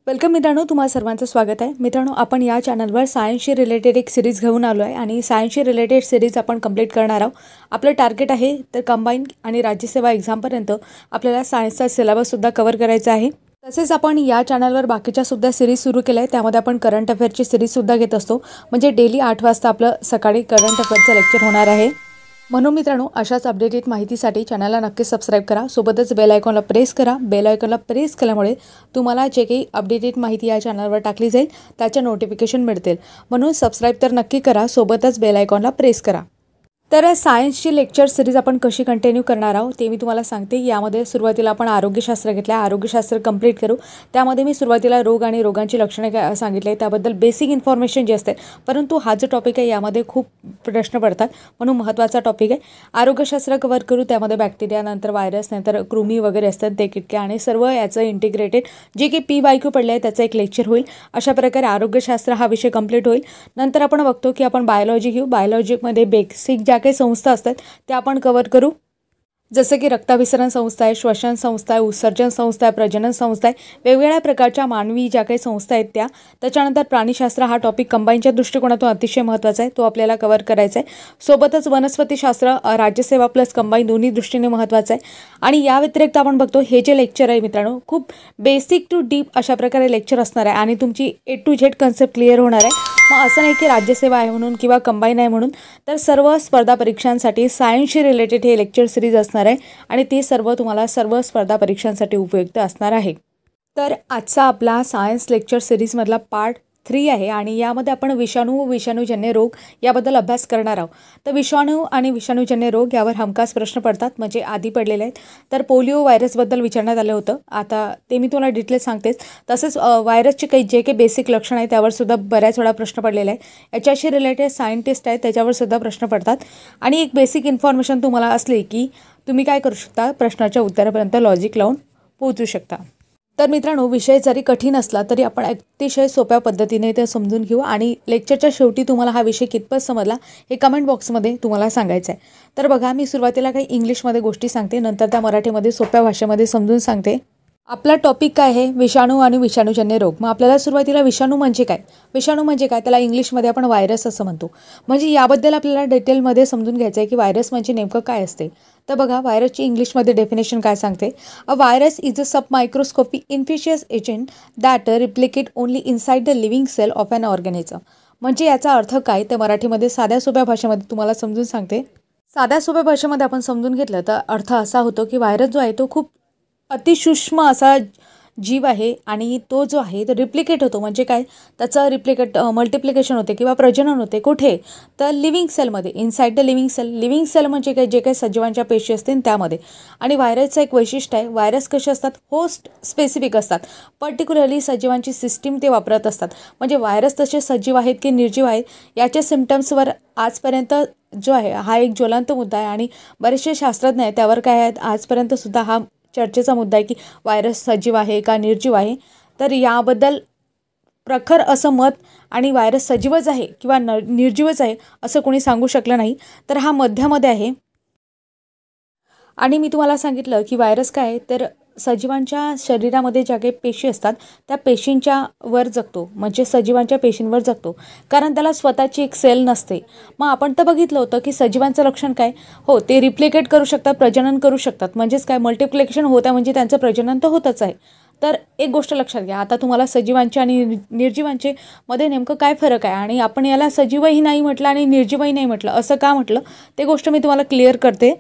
Welcome मित्रांनो, तुम्हा सर्वांचं स्वागत आहे। मित्रांनो, आपण या चॅनलवर सायन्सशी रिलेटेड एक सिरीज घेऊन आलो आहे आणि सायन्सशी रिलेटेड सिरीज आपण कंप्लीट करणार आहोत। आपलं टार्गेट आहे तर कंबाईन आणि राज्यसेवा एक्झामपर्यंत आपल्याला सायन्सचा सिलेबस सुद्धा कव्हर करायचा आहे। तसेच आपण या चॅनलवर बाकीच्या सुद्धा सिरीज सुरू केल्या आहे, त्यामध्ये आपण करंट अफेअरची सिरीज सुद्धा घेत असतो। म्हणजे डेली 8 वाजता आपलं सकाळी करंट अफेअरचं लेक्चर होणार आहे। म्हणून मित्रांनो, अशाच अपडेटेड माहितीसाठी चॅनलला नक्की सबस्क्राइब करा, सोबतच बेल आयकॉनला प्रेस करा। बेल आयकॉनला प्रेस केल्यामुळे तुम्हाला जे काही अपडेटेड माहिती या चॅनलवर टाकली जाईल त्याचे नोटिफिकेशन मिळतील। म्हणून सबस्क्राइब तर नक्की करा, सोबतच बेल आयकॉनला प्रेस करा। तर सायन्सची लेक्चर सिरीज आपण कशी कंटिन्यू करणार आहोत ते मी तुम्हाला सांगते। यामध्ये सुरुवातीला आपण आरोग्यशास्त्र घेतले, आरोग्यशास्त्र कंप्लीट करू। त्यामध्ये मी सुरुवातीला रोग आणि रोगांची लक्षणे सांगितले, त्याबद्दल बेसिक इन्फॉर्मेशन जे असते। परंतु हा जो टॉपिक आहे यामध्ये खूप प्रश्न पडतात, म्हणून महत्त्वाचा टॉपिक आहे। आरोग्यशास्त्र कव्हर करू, त्यामध्ये बॅक्टेरिया, नंतर व्हायरस, नंतर कृमी वगैरे असतात ते किटके आणि सर्व याचं इंटिग्रेटेड जे की PYQ पडले आहे त्याचं एक लेक्चर होईल। अशा प्रकारे आरोग्यशास्त्र हा विषय कंप्लीट होईल। नंतर आपण बघतो की आपण बायोलॉजी घेऊ। बायोलॉजीमध्ये बेसिक ज्या काही संस्था असतात त्या आपण कव्हर करू, जसे की रक्ताभिसरण संस्था आहे, श्वसन संस्था आहे, उत्सर्जन संस्था आहे, प्रजनन संस्था आहे, वेगवेगळ्या प्रकारच्या मानवी ज्या काही संस्था आहेत त्या। त्याच्यानंतर प्राणीशास्त्र हा टॉपिक कंबाईनच्या दृष्टिकोनातून अतिशय महत्त्वाचा आहे, तो आपल्याला कव्हर करायचा आहे। सोबतच वनस्पतीशास्त्र राज्यसेवा प्लस कंबाईन दोन्ही दृष्टीने महत्त्वाचं आहे। आणि या व्यतिरिक्त आपण बघतो हे जे लेक्चर आहे मित्रांनो, खूप बेसिक टू डीप अशा प्रकारे लेक्चर असणार आहे आणि तुमची A to Z concept clear होणार आहे। मग असं नाही की राज्यसेवा आहे म्हणून किंवा कंबाईन आहे म्हणून, तर सर्व स्पर्धा परीक्षांसाठी सायन्सशी रिलेटेड हे लेक्चर सिरीज असणार आहे आणि ती सर्व तुम्हाला सर्व स्पर्धा परीक्षांसाठी उपयुक्त असणार आहे। तर आजचा आपला सायन्स लेक्चर सिरीजमधला पार्ट 3 आहे आणि यामध्ये आपण विषाणूजन्य रोग याबद्दल अभ्यास करणार आहोत। तर विषाणू आणि विषाणूजन्य रोग यावर हमखास प्रश्न पडतात, म्हणजे आधी पडलेले आहेत। तर पोलिओ व्हायरसबद्दल विचारण्यात आलं होतं, आता ते मी तुम्हाला डिटेल सांगतेच। तसेच व्हायरसचे जे काही बेसिक लक्षण आहे त्यावर सुद्धा बऱ्याच वेळा प्रश्न पडलेला आहे। याच्याशी रिलेटेड सायंटिस्ट आहेत त्याच्यावर सुद्धा प्रश्न पडतात। आणि एक बेसिक इन्फॉर्मेशन तुम्हाला असली की तुम्ही काय करू शकता, प्रश्नाच्या उत्तरापर्यंत लॉजिक लावून पोहोचू शकता। तर मित्रांनो, विषय जरी कठीण असला तरी आपण अतिशय सोप्या पद्धतीने ते समजून घेऊ आणि लेक्चरच्या शेवटी तुम्हाला हा विषय कितपत समजला हे कमेंट बॉक्समध्ये तुम्हाला सांगायचं आहे। तर बघा, मी सुरुवातीला काही इंग्लिशमध्ये गोष्टी सांगते, नंतर त्या मराठीमध्ये सोप्या भाषेमध्ये समजून सांगते। आपला टॉपिक काय आहे, विषाणू आणि विषाणूजन्य रोग। मग आपल्याला सुरुवातीला विषाणू म्हणजे काय, विषाणू म्हणजे काय, त्याला इंग्लिशमध्ये आपण व्हायरस असं म्हणतो। म्हणजे याबद्दल आपल्याला डिटेलमध्ये समजून घ्यायचं आहे की व्हायरस म्हणजे नेमकं काय असते। तर बघा, व्हायरसची इंग्लिशमध्ये डेफिनेशन काय सांगते, a virus is a sub microscopic infectious agent that replicate only inside the living cell of an organism. म्हणजे याचा अर्थ काय ते मराठीमध्ये साध्या सोप्या भाषेमध्ये तुम्हाला समजून सांगते। साध्या सोप्या भाषेमध्ये आपण समजून घेतलं तर अर्थ असा होतो की व्हायरस जो आहे तो खूप अतिसूक्ष्म असा जीव आहे आणि तो जो आहे तो रिप्लिकेट होतो। म्हणजे काय, त्याचं मल्टिप्लिकेशन होते किंवा प्रजनन होते कुठे, तर लिव्हिंग सेलमध्ये, inside the living cell. Living cell म्हणजे काय, जे काही सजीवांच्या पेशी असतील त्यामध्ये। आणि व्हायरसचं एक वैशिष्ट्य आहे, व्हायरस कसे असतात, होस्ट स्पेसिफिक असतात, पर्टिक्युलरली सजीवांची सिस्टीम ते वापरत असतात। म्हणजे व्हायरस तसे सजीव आहेत की निर्जीव आहेत याच्या सिम्पटम्सवर आजपर्यंत जो आहे हा एक ज्वलंत मुद्दा आहे आणि बरेचसे शास्त्रज्ञ आहेत त्यावर काय आहेत आजपर्यंत सुद्धा हा चर्चेचा मुद्दा आहे की व्हायरस सजीव आहे का निर्जीव आहे। तर याबद्दल प्रखर असं मत आणि व्हायरस सजीवच आहे किंवा निर्जीवच आहे असं कोणी सांगू शकलं नाही। तर हा मध्यामध्ये आहे। आणि मी तुम्हाला सांगितलं की व्हायरस काय आहे, तर सजीवांच्या शरीरामध्ये ज्या काही पेशी असतात त्या पेशींच्या वर जगतो, म्हणजे सजीवांच्या पेशींवर जगतो, कारण त्याला स्वतःची एक सेल नसते। मग आपण तर बघितलं होतं की सजीवांचं लक्षण काय, हो ते रिप्लिकेट करू शकतात, प्रजनन करू शकतात, म्हणजेच काय मल्टिप्लिकेशन होतं म्हणजे त्यांचं प्रजनन तर होतच आहे। तर एक गोष्ट लक्षात घ्या, आता तुम्हाला सजीवांचे आणि निर्जीवांचे मध्ये नेमकं काय फरक आहे आणि आपण याला सजीवही नाही म्हटलं आणि निर्जीवही नाही म्हटलं, असं का म्हटलं ते गोष्ट मी तुम्हाला क्लिअर करते।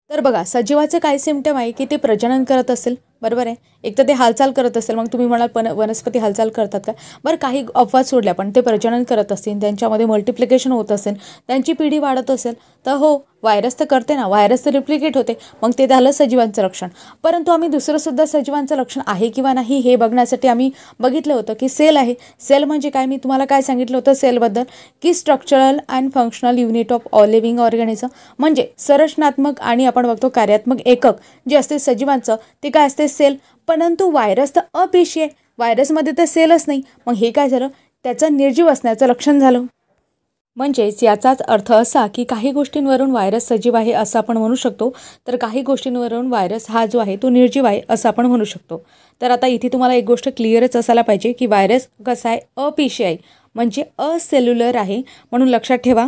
तर बघा, सजीवाचे काय सिम्पटम आहे की ते प्रजनन करत असेल, बरोबर आहे, एक तर ते हालचाल करत असेल। मग तुम्ही म्हणाल पण वनस्पती हालचाल करतात का, बरं काही अपवाद सोडल्या, पण ते प्रजनन करत असतील, त्यांच्यामध्ये मल्टिप्लिकेशन होत असेल, त्यांची पिढी वाढत असेल, तर हो व्हायरस तर करते ना, व्हायरस तर रिप्लिकेट होते, मग ते झालं सजीवांचं लक्षण। परंतु आम्ही दुसरं सुद्धा सजीवांचं लक्षण आहे किंवा नाही हे बघण्यासाठी आम्ही बघितलं होतं की सेल आहे। सेल म्हणजे काय, मी तुम्हाला काय सांगितलं होतं सेलबद्दल की structural and functional unit of all living organism, म्हणजे संरचनात्मक आणि आपण बघतो कार्यात्मक एकक जे असते सजीवांचं ते काय असते, सेल। परंतु व्हायरस तर अपेशी आहे, व्हायरसमध्ये तर सेलच नाही, मग हे काय झालं, त्याचं निर्जीव असण्याचं लक्षण झालं। म्हणजेच याचाच अर्थ असा की काही गोष्टींवरून व्हायरस सजीव आहे असं आपण म्हणू शकतो, तर काही गोष्टींवरून व्हायरस हा जो आहे तो निर्जीव आहे असं आपण म्हणू शकतो. तर आता इथे तुम्हाला एक गोष्ट क्लिअरच असायला पाहिजे की व्हायरस कसा आहे, अपेशीय म्हणजे असेल्युलर आहे. म्हणून लक्षात ठेवा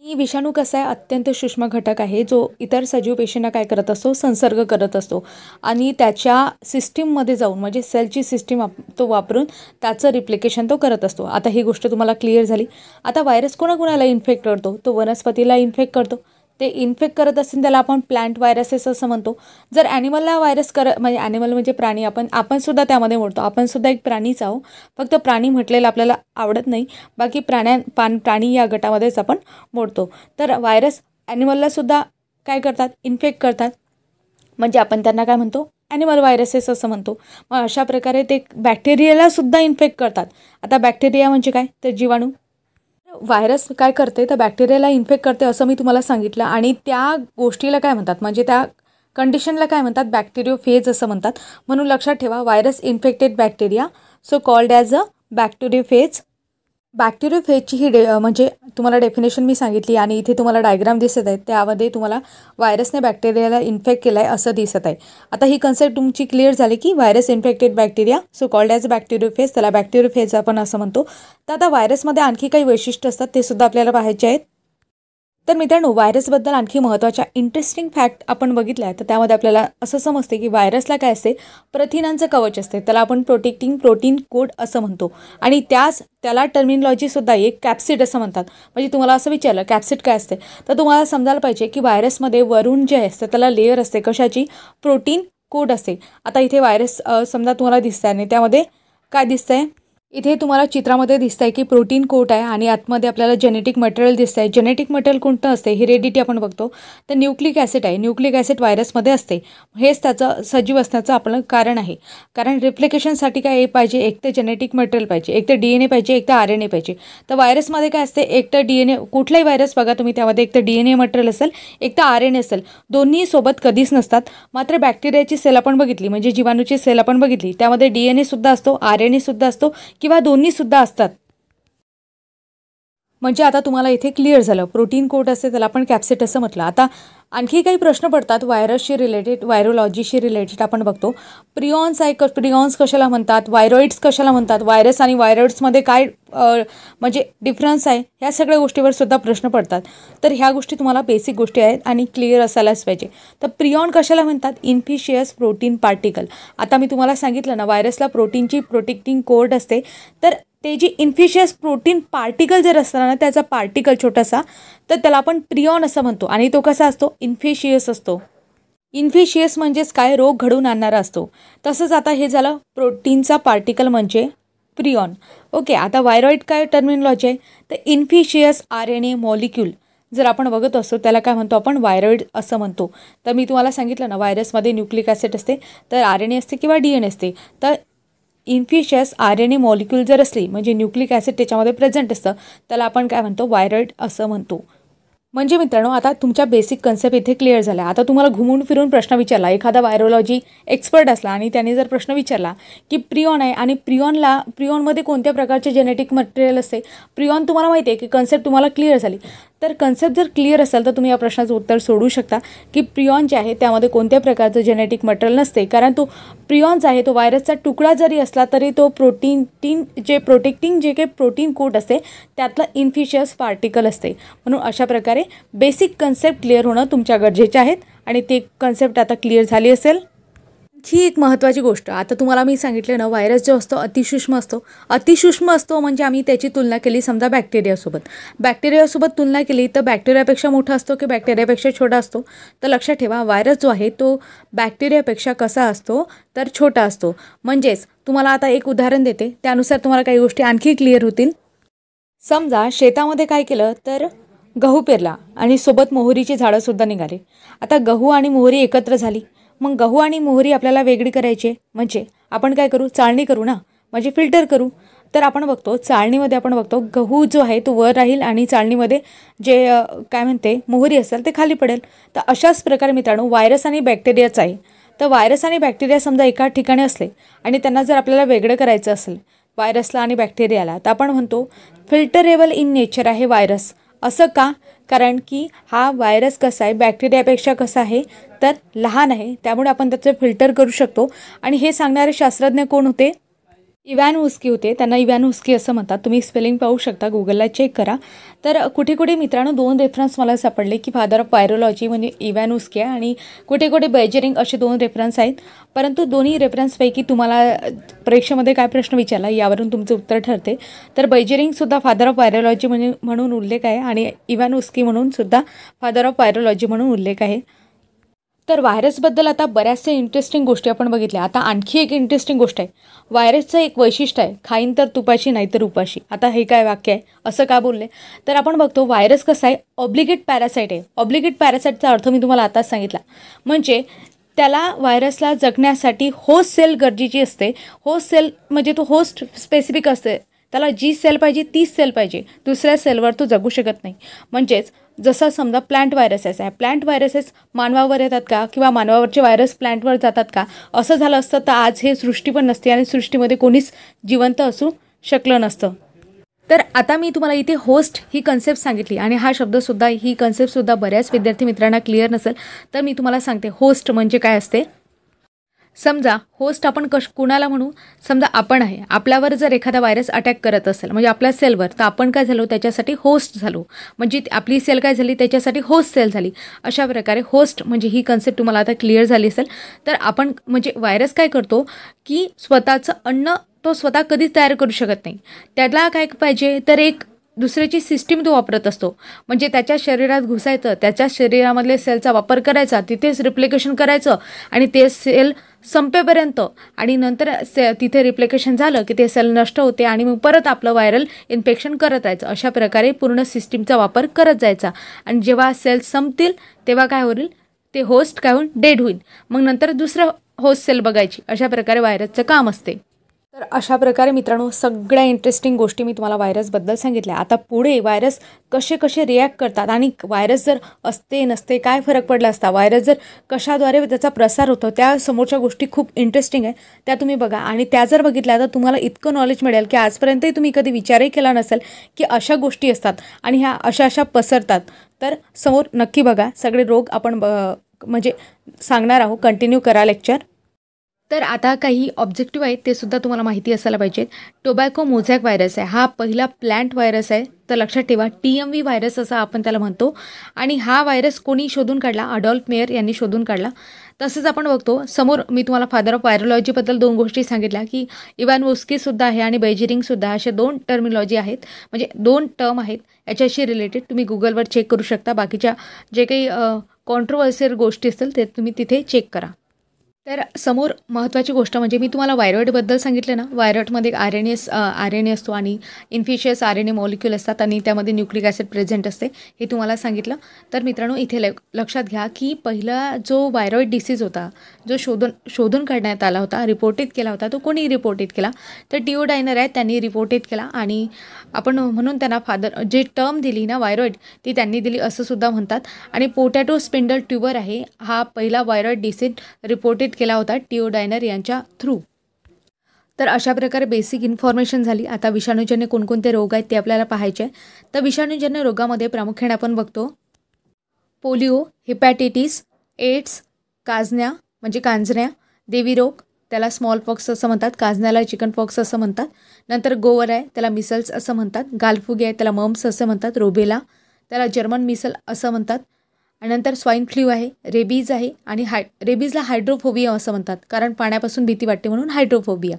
ही विषाणू कसा आहे, अत्यंत सूक्ष्म घटक आहे जो इतर सजीव पेशींना काय करत असतो, संसर्ग करत असतो आणि त्याच्या सिस्टीममध्ये जाऊन म्हणजे सेलची सिस्टीम तो वापरून त्याचं रिप्लिकेशन तो करत असतो. आता ही गोष्ट तुम्हाला क्लिअर झाली. आता व्हायरस कोणाकोणाला इन्फेक्ट करतो, तो वनस्पतीला इन्फेक्ट करतो. ते इन्फेक्ट करत असेल त्याला आपण प्लांट व्हायरसेस असं म्हणतो. जर ॲनिमलला व्हायरस म्हणजे ॲनिमल म्हणजे प्राणी, आपण सुद्धा त्यामध्ये मोडतो. आपण सुद्धा एक प्राणीच आहो, फक्त प्राणी म्हटलेलं आपल्याला आवडत नाही. बाकी प्राणी या गटामध्येच आपण मोडतो. तर व्हायरस ॲनिमललासुद्धा काय करतात, इन्फेक्ट करतात. म्हणजे आपण त्यांना काय म्हणतो, ॲनिमल व्हायरसेस असं म्हणतो. मग अशा प्रकारे ते बॅक्टेरियालासुद्धा इन्फेक्ट करतात. आता बॅक्टेरिया म्हणजे काय, तर जीवाणू. व्हायरस काय करते, तर बॅक्टेरियाला इन्फेक्ट करते असं मी तुम्हाला सांगितलं. आणि त्या गोष्टीला काय म्हणतात, म्हणजे त्या कंडिशनला काय म्हणतात, बॅक्टेरियोफेज असं म्हणतात. म्हणून लक्षात ठेवा, virus infected bacteria so called as a bacteriophage. बॅक्टेरियोफेजची ही म्हणजे तुम्हाला डेफिनेशन मी सांगितली आणि इथे तुम्हाला डायग्राम दिसत आहे, त्यामध्ये तुम्हाला व्हायरसने बॅक्टेरियाला इन्फेक्ट केलं आहे असं दिसत आहे. आता ही कन्सेप्ट तुमची क्लिअर झाली की virus infected bacteria so called as bacteriophage, त्याला बॅक्टेरियोफेज आपण असं म्हणतो. तर आता व्हायरसमध्ये आणखी काही वैशिष्ट्य असतात ते सुद्धा आपल्याला पाहायचे आहेत. तर मित्रांनो, व्हायरसबद्दल आणखी महत्त्वाच्या इंटरेस्टिंग फॅक्ट आपण बघितल्या तर त्यामध्ये आपल्याला असं समजते की व्हायरसला काय असते, प्रथिनांचं कवच असते. त्याला आपण प्रोटेक्टिंग प्रोटीन कोड असं म्हणतो. आणि त्याला टर्मिनॉलॉजीसुद्धा एक कॅप्सिड असं म्हणतात. म्हणजे तुम्हाला असं विचारलं कॅप्सिड काय असते, तर तुम्हाला समजायला पाहिजे की व्हायरसमध्ये वरून जे असतं त्याला लेअर असते, कशाची, प्रोटीन कोड असते. आता इथे व्हायरस समजा तुम्हाला दिसतं आणि त्यामध्ये काय दिसतंय, इथे तुम्हाला चित्रामध्ये दिसत आहे की प्रोटीन कोट आहे आणि आतमध्ये आपल्याला जेनेटिक मटेरियल दिसतं आहे. जेनेटिक मटेरियल कोणतं असते, हेरेडिटी आपण बघतो, तर न्यूक्लिक ॲसिड आहे. न्यूक्लिक ॲसिड व्हायरसमध्ये असते. हेच त्याचं सजीव असण्याचं आपलं कारण आहे. कारण रिप्लिकेशनसाठी काय पाहिजे, एक तर जेनेटिक मटेरियल पाहिजे, एक तर DNA पाहिजे, एक तर RNA पाहिजे. तर व्हायरसमध्ये काय असते, एक तर DNA, कुठलाही व्हायरस बघा तुम्ही त्यामध्ये एक तर DNA मटेरियल असेल, एक तर RNA असेल, दोन्ही सोबत कधीच नसतात. मात्र बॅक्टेरियाची सेल आपण बघितली, म्हणजे जीवाणूची सेल आपण बघितली, त्यामध्ये DNA सुद्धा असतो, RNA सुद्धा असतो किंवा दोन्ही सुद्धा असतात. म्हणजे आता तुम्हाला इथे क्लिअर झालं, प्रोटीन कोट असते त्याला आपण कॅप्सिड असं म्हटलं. आता आणखी काही प्रश्न पडतात व्हायरसशी रिलेटेड, व्हायरोलॉजीशी रिलेटेड आपण बघतो. प्रिऑन्स कशाला म्हणतात, व्हायरॉइड्स कशाला म्हणतात, व्हायरस आणि व्हायरॉइड्समध्ये काय म्हणजे डिफरन्स आहे, ह्या सगळ्या गोष्टीवर सुद्धा प्रश्न पडतात. तर ह्या गोष्टी तुम्हाला बेसिक गोष्टी आहेत आणि क्लिअर असायलाच पाहिजे. तर प्रिऑन कशाला म्हणतात, इन्फिशियस प्रोटीन पार्टिकल. आता मी तुम्हाला सांगितलं ना, व्हायरसला प्रोटीनची प्रोटेक्टिंग कोड असते, तर ते जी इन्फिशियस प्रोटीन पार्टिकल जर असला ना, त्याचा पार्टिकल छोटासा, तर त्याला आपण प्रिऑन असं म्हणतो. आणि तो कसा असतो, इन्फिशियस असतो. इन्फिशियस म्हणजेच काय, रोग घडवून आणणारा असतो. तसंच आता हे झालं प्रोटीनचा पार्टिकल म्हणजे प्रिऑन. ओके, आता व्हायरॉइड काय टर्मिनॉलॉजी आहे, तर इन्फिशियस RNA मॉलिक्यूल जर आपण बघत असतो त्याला काय म्हणतो, आपण व्हायरॉइड असं म्हणतो. तर मी तुम्हाला सांगितलं ना, व्हायरसमध्ये न्यूक्लिक ॲसिड असते, तर RNA असते किंवा DNA असते. तर इन्फिशियस RNA मॉलिक्यूल जर असली म्हणजे न्यूक्लिक ॲसिड त्याच्यामध्ये प्रेझेंट असतं, त्याला आपण काय म्हणतो, व्हायरॉइड असं म्हणतो. म्हणजे मित्रांनो, आता तुमच्या बेसिक कन्सेप्ट इथे क्लिअर झाला. आता तुम्हाला घुमून फिरून प्रश्न विचारला, एखादा व्हायरोलॉजी एक्सपर्ट असला आणि त्याने जर प्रश्न विचारला की प्रिऑन आहे आणि प्रिऑनमध्ये कोणत्या प्रकारचे जेनेटिक मटेरियल असते, प्रिऑन तुम्हाला माहिती आहे की कन्सेप्ट तुम्हाला क्लिअर झाली. तर कन्सेप्ट जर क्लिअर असेल तर तुम्ही या प्रश्नाचं उत्तर सोडू शकता की प्रिऑन जे आहे त्यामध्ये कोणत्या प्रकारचं जेनेटिक मटेरियल नसते. कारण तो प्रिऑन आहे तो व्हायरसचा तुकडा जरी असला तरी तो प्रोटीन जे प्रोटेक्टिंग जे काही प्रोटीन कोट असते त्यातलं इन्फिशियस पार्टिकल असते. म्हणून अशा प्रकारे बेसिक कन्सेप्ट क्लिअर होणं तुमच्या गरजेचे आहेत आणि ते कन्सेप्ट आता क्लिअर झाली असेल. ही एक महत्त्वाची गोष्ट, आता तुम्हाला मी सांगितलं ना, व्हायरस जो असतो अतिसूक्ष्म असतो म्हणजे आम्ही त्याची तुलना केली समजा बॅक्टेरियासोबत तुलना केली तर बॅक्टेरियापेक्षा मोठा असतो की बॅक्टेरियापेक्षा छोटा असतो. तर लक्षात ठेवा, व्हायरस जो आहे तो बॅक्टेरियापेक्षा कसा असतो, तर छोटा असतो. म्हणजेच तुम्हाला आता एक उदाहरण देते, त्यानुसार तुम्हाला काही गोष्टी आणखी क्लिअर होतील. समजा शेतामध्ये काय केलं, तर गहू पेरला आणि सोबत मोहरीची झाडंसुद्धा निघाली. आता गहू आणि मोहरी एकत्र झाली. मग गहू आणि मोहरी आपल्याला वेगळी करायची म्हणजे आपण काय करू, चाळणी करू ना, म्हणजे फिल्टर करू. तर आपण बघतो चाळणीमध्ये आपण बघतो गहू जो आहे तो वर राहील आणि चाळणीमध्ये जे काय म्हणते मोहरी असेल ते खाली पडेल. तर अशाच प्रकारे मित्रांनो व्हायरस आणि बॅक्टेरियाच आहे. तर व्हायरस आणि बॅक्टेरिया समजा एका ठिकाणी असले आणि त्यांना जर आपल्याला वेगळं करायचं असेल व्हायरसला आणि बॅक्टेरियाला. तर आपण म्हणतो फिल्टरेबल इन नेचर आहे व्हायरस. असं का? कारण की हा व्हायरस कसा आहे, बॅक्टेरियापेक्षा कसा आहे तर लहान आहे, त्यामुळे आपण त्याचं फिल्टर करू शकतो. आणि हे सांगणारे शास्त्रज्ञ कोण होते? इव्हॅन्युस्की होते. त्यांना इव्हॅन्युस्की असं म्हणतात. तुम्ही स्पेलिंग पाहू शकता, गुगलला चेक करा. तर कुठे कुठे मित्रांनो 2 रेफरन्स मला सापडले की फादर ऑफ व्हायरोलॉजी म्हणजे इव्हॅन्युस्की आहे आणि कुठे कुठे बेजरिंग असे 2 रेफरन्स आहेत. परंतु दोन्ही रेफरन्सपैकी तुम्हाला परीक्षेमध्ये काय प्रश्न विचारला यावरून तुमचं उत्तर ठरते. तर बेजरिंगसुद्धा फादर ऑफ व्हायरोलॉजी म्हणून उल्लेख आहे आणि इव्हॅन्युस्की म्हणून सुद्धा फादर ऑफ व्हायरोलॉजी म्हणून उल्लेख आहे. तर व्हायरसबद्दल आता बऱ्याचशा इंटरेस्टिंग गोष्टी आपण बघितल्या. आता आणखी एक इंटरेस्टिंग गोष्ट आहे. व्हायरसचं एक वैशिष्ट्य आहे, खाईन तर तुपाशी नाही तर उपाशी. आता हे काय वाक्य आहे, असं का बोलले? तर आपण बघतो व्हायरस कसा आहे, ऑब्लिगेट पॅरासाईट आहे. ऑब्लिगेट पॅरासाईटचा अर्थ मी तुम्हाला आताच सांगितला. म्हणजे त्याला व्हायरसला जगण्यासाठी होस्ट सेल गरजेची असते. होस्ट सेल म्हणजे तो होस्ट स्पेसिफिक असते. त्याला जी सेल पाहिजे तीच सेल पाहिजे, दुसऱ्या सेलवर तो जगू शकत नाही. म्हणजेच जसं समजा प्लांट व्हायरसेस आहे, प्लांट व्हायरसेस मानवावर येतात का किंवा मानवावरचे व्हायरस प्लांटवर जातात का? असं झालं असतं तर आज हे सृष्टी पण नसते आणि सृष्टीमध्ये कोणीच जिवंत असू शकलं नसतं. तर आता मी तुम्हाला इथे होस्ट ही कन्सेप्ट सांगितली आणि हा शब्दसुद्धा, ही कन्सेप्टसुद्धा बऱ्याच विद्यार्थी मित्रांना क्लिअर नसेल, तर मी तुम्हाला सांगते होस्ट म्हणजे काय असते. समजा होस्ट आपण कुणाला म्हणू? समजा आपण आहे, आपल्यावर जर एखादा व्हायरस अटॅक करत असेल म्हणजे आपल्या सेलवर, तर आपण काय झालो? त्याच्यासाठी होस्ट झालो. म्हणजे आपली सेल काय झाली? त्याच्यासाठी होस्ट सेल झाली. अशा प्रकारे होस्ट म्हणजे ही कन्सेप्ट तुम्हाला आता क्लिअर झाली असेल. तर आपण म्हणजे व्हायरस काय करतो की स्वतःचं अन्न तो स्वतः कधीच तयार करू शकत नाही. त्याला काय पाहिजे तर एक दुसऱ्याची सिस्टीम तो वापरत असतो. म्हणजे त्याच्या शरीरात घुसायचं, त्याच्या शरीरामधले सेलचा वापर करायचा, तिथेच रिप्लिकेशन करायचं आणि ते सेल संपेपर्यंत आणि नंतर तिथे रिप्लिकेशन झालं की ते सेल नष्ट होते आणि मग परत आपलं व्हायरल इन्फेक्शन करत राहायचं. अशा प्रकारे पूर्ण सिस्टीमचा वापर करत जायचा आणि जेव्हा सेल संपतील तेव्हा काय होईल? ते होस्ट काय होईल? डेड होईल. मग नंतर दुसरं होस्ट सेल बघायची. अशा प्रकारे व्हायरसचं काम असते. तर अशा प्रकारे मित्रांनो सगळ्या इंटरेस्टिंग गोष्टी मी तुम्हाला व्हायरसबद्दल सांगितल्या. आता पुढे व्हायरस कसे कसे रिॲक्ट करतात आणि व्हायरस जर असते नसते काय फरक पडला असता, व्हायरस जर कशाद्वारे त्याचा प्रसार होतो, त्या समोरच्या गोष्टी खूप इंटरेस्टिंग आहे. त्या तुम्ही बघा आणि त्या जर बघितल्या तर तुम्हाला इतकं नॉलेज मिळेल की आजपर्यंतही तुम्ही कधी विचारही केला नसेल की अशा गोष्टी असतात आणि ह्या अशा पसरतात. तर समोर नक्की बघा. सगळे रोग आपण म्हणजे सांगणार आहोत. कंटिन्यू करा लेक्चर. तर आता काही ऑब्जेक्टिव्ह आहेत ते सुद्धा तुम्हाला माहिती असायला पाहिजेत. टोबॅको मोझॅक व्हायरस आहे, हा पहिला प्लांट व्हायरस आहे. तर लक्षात ठेवा TMV व्हायरस असा आपण त्याला म्हणतो. आणि हा व्हायरस कोणी शोधून काढला? अडॉल्फ मेयर यांनी शोधून काढला. तसंच आपण बघतो समोर मी तुम्हाला फादर ऑफ व्हायरोलॉजीबद्दल 2 गोष्टी सांगितल्या की इव्हॅन्युस्कीसुद्धा आहे आणि बेजरिंगसुद्धा, असे 2 टर्मिनॉलॉजी आहेत. म्हणजे 2 टर्म आहेत याच्याशी रिलेटेड. तुम्ही गुगलवर चेक करू शकता. बाकीच्या जे काही कॉन्ट्रोवर्शियल गोष्टी असतील ते तुम्ही तिथे चेक करा. तर समोर महत्त्वाची गोष्ट म्हणजे मी तुम्हाला व्हायरॉइडबद्दल सांगितलं ना. व्हायरॉइडमध्ये RNA असतो आणि इन्फिशियस RNA मॉलिक्यूल असतात आणि त्यामध्ये न्यूक्लिक ॲसिड प्रेझेंट असते, हे तुम्हाला सांगितलं. तर मित्रांनो इथे लक्षात घ्या की पहिला जो व्हायरॉइड डिसीज होता, जो शोधून काढण्यात आला होता, रिपोर्टेड केला होता, तो कोणी रिपोर्टेड केला? तर टिओ डायनर आहे, त्यांनी रिपोर्टेड केला. आणि आपण म्हणून त्यांना फादर जे टर्म दिली ना व्हायरॉइड, ती त्यांनी दिली असं सुद्धा म्हणतात. आणि पोटॅटो स्पिंडल ट्यूबर आहे, हा पहिला व्हायरॉइड डिसीज रिपोर्टेड केला होता टिओ डायनर यांच्या थ्रू. तर अशा प्रकारे बेसिक इन्फॉर्मेशन झाली. आता विषाणूजन्य कोणकोणते रोग आहेत ते आपल्याला पाहायचे आहे. तर विषाणूजन्य रोगामध्ये प्रामुख्याने आपण बघतो पोलिओ, हिपॅटायटिस, एड्स, काजण्या म्हणजे कांजण्या, देवी रोग त्याला स्मॉल पॉक्स असं म्हणतात, काजण्याला चिकन पॉक्स असं म्हणतात. नंतर गोवर आहे त्याला मिसल्स असं म्हणतात, गालफुगी आहे त्याला मम्स असं म्हणतात, रोबेला त्याला जर्मन मिसल असं म्हणतात. आणि नंतर स्वाईन फ्ल्यू आहे, रेबीज आहे आणि रेबीजला हायड्रोफोबिया असं म्हणतात, कारण पाण्यापासून भीती वाटते म्हणून हायड्रोफोबिया.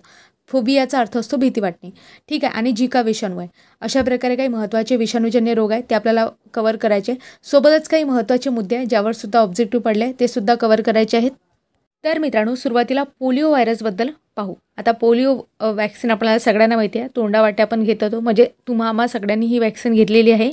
फोबियाचा अर्थ असतो भीती वाटणे. ठीक आहे. आणि झिका विषाणू आहे. अशा प्रकारे काही महत्त्वाचे विषाणूजन्य रोग आहेत ते आपल्याला कव्हर करायचे. सोबतच काही महत्त्वाचे मुद्दे आहेत ज्यावर सुद्धा ऑब्जेक्टिव्ह पडले ते सुद्धा कव्हर करायचे आहेत. तर मित्रांनो सुरुवातीला पोलिओ व्हायरसबद्दल पाहू. आता पोलिओ वॅक्सिन आपल्याला सगळ्यांना माहिती आहे, तोंडावाटे आपण घेत होतो, म्हणजे तुम्हा सगळ्यांनी ही वॅक्सिन घेतलेली आहे.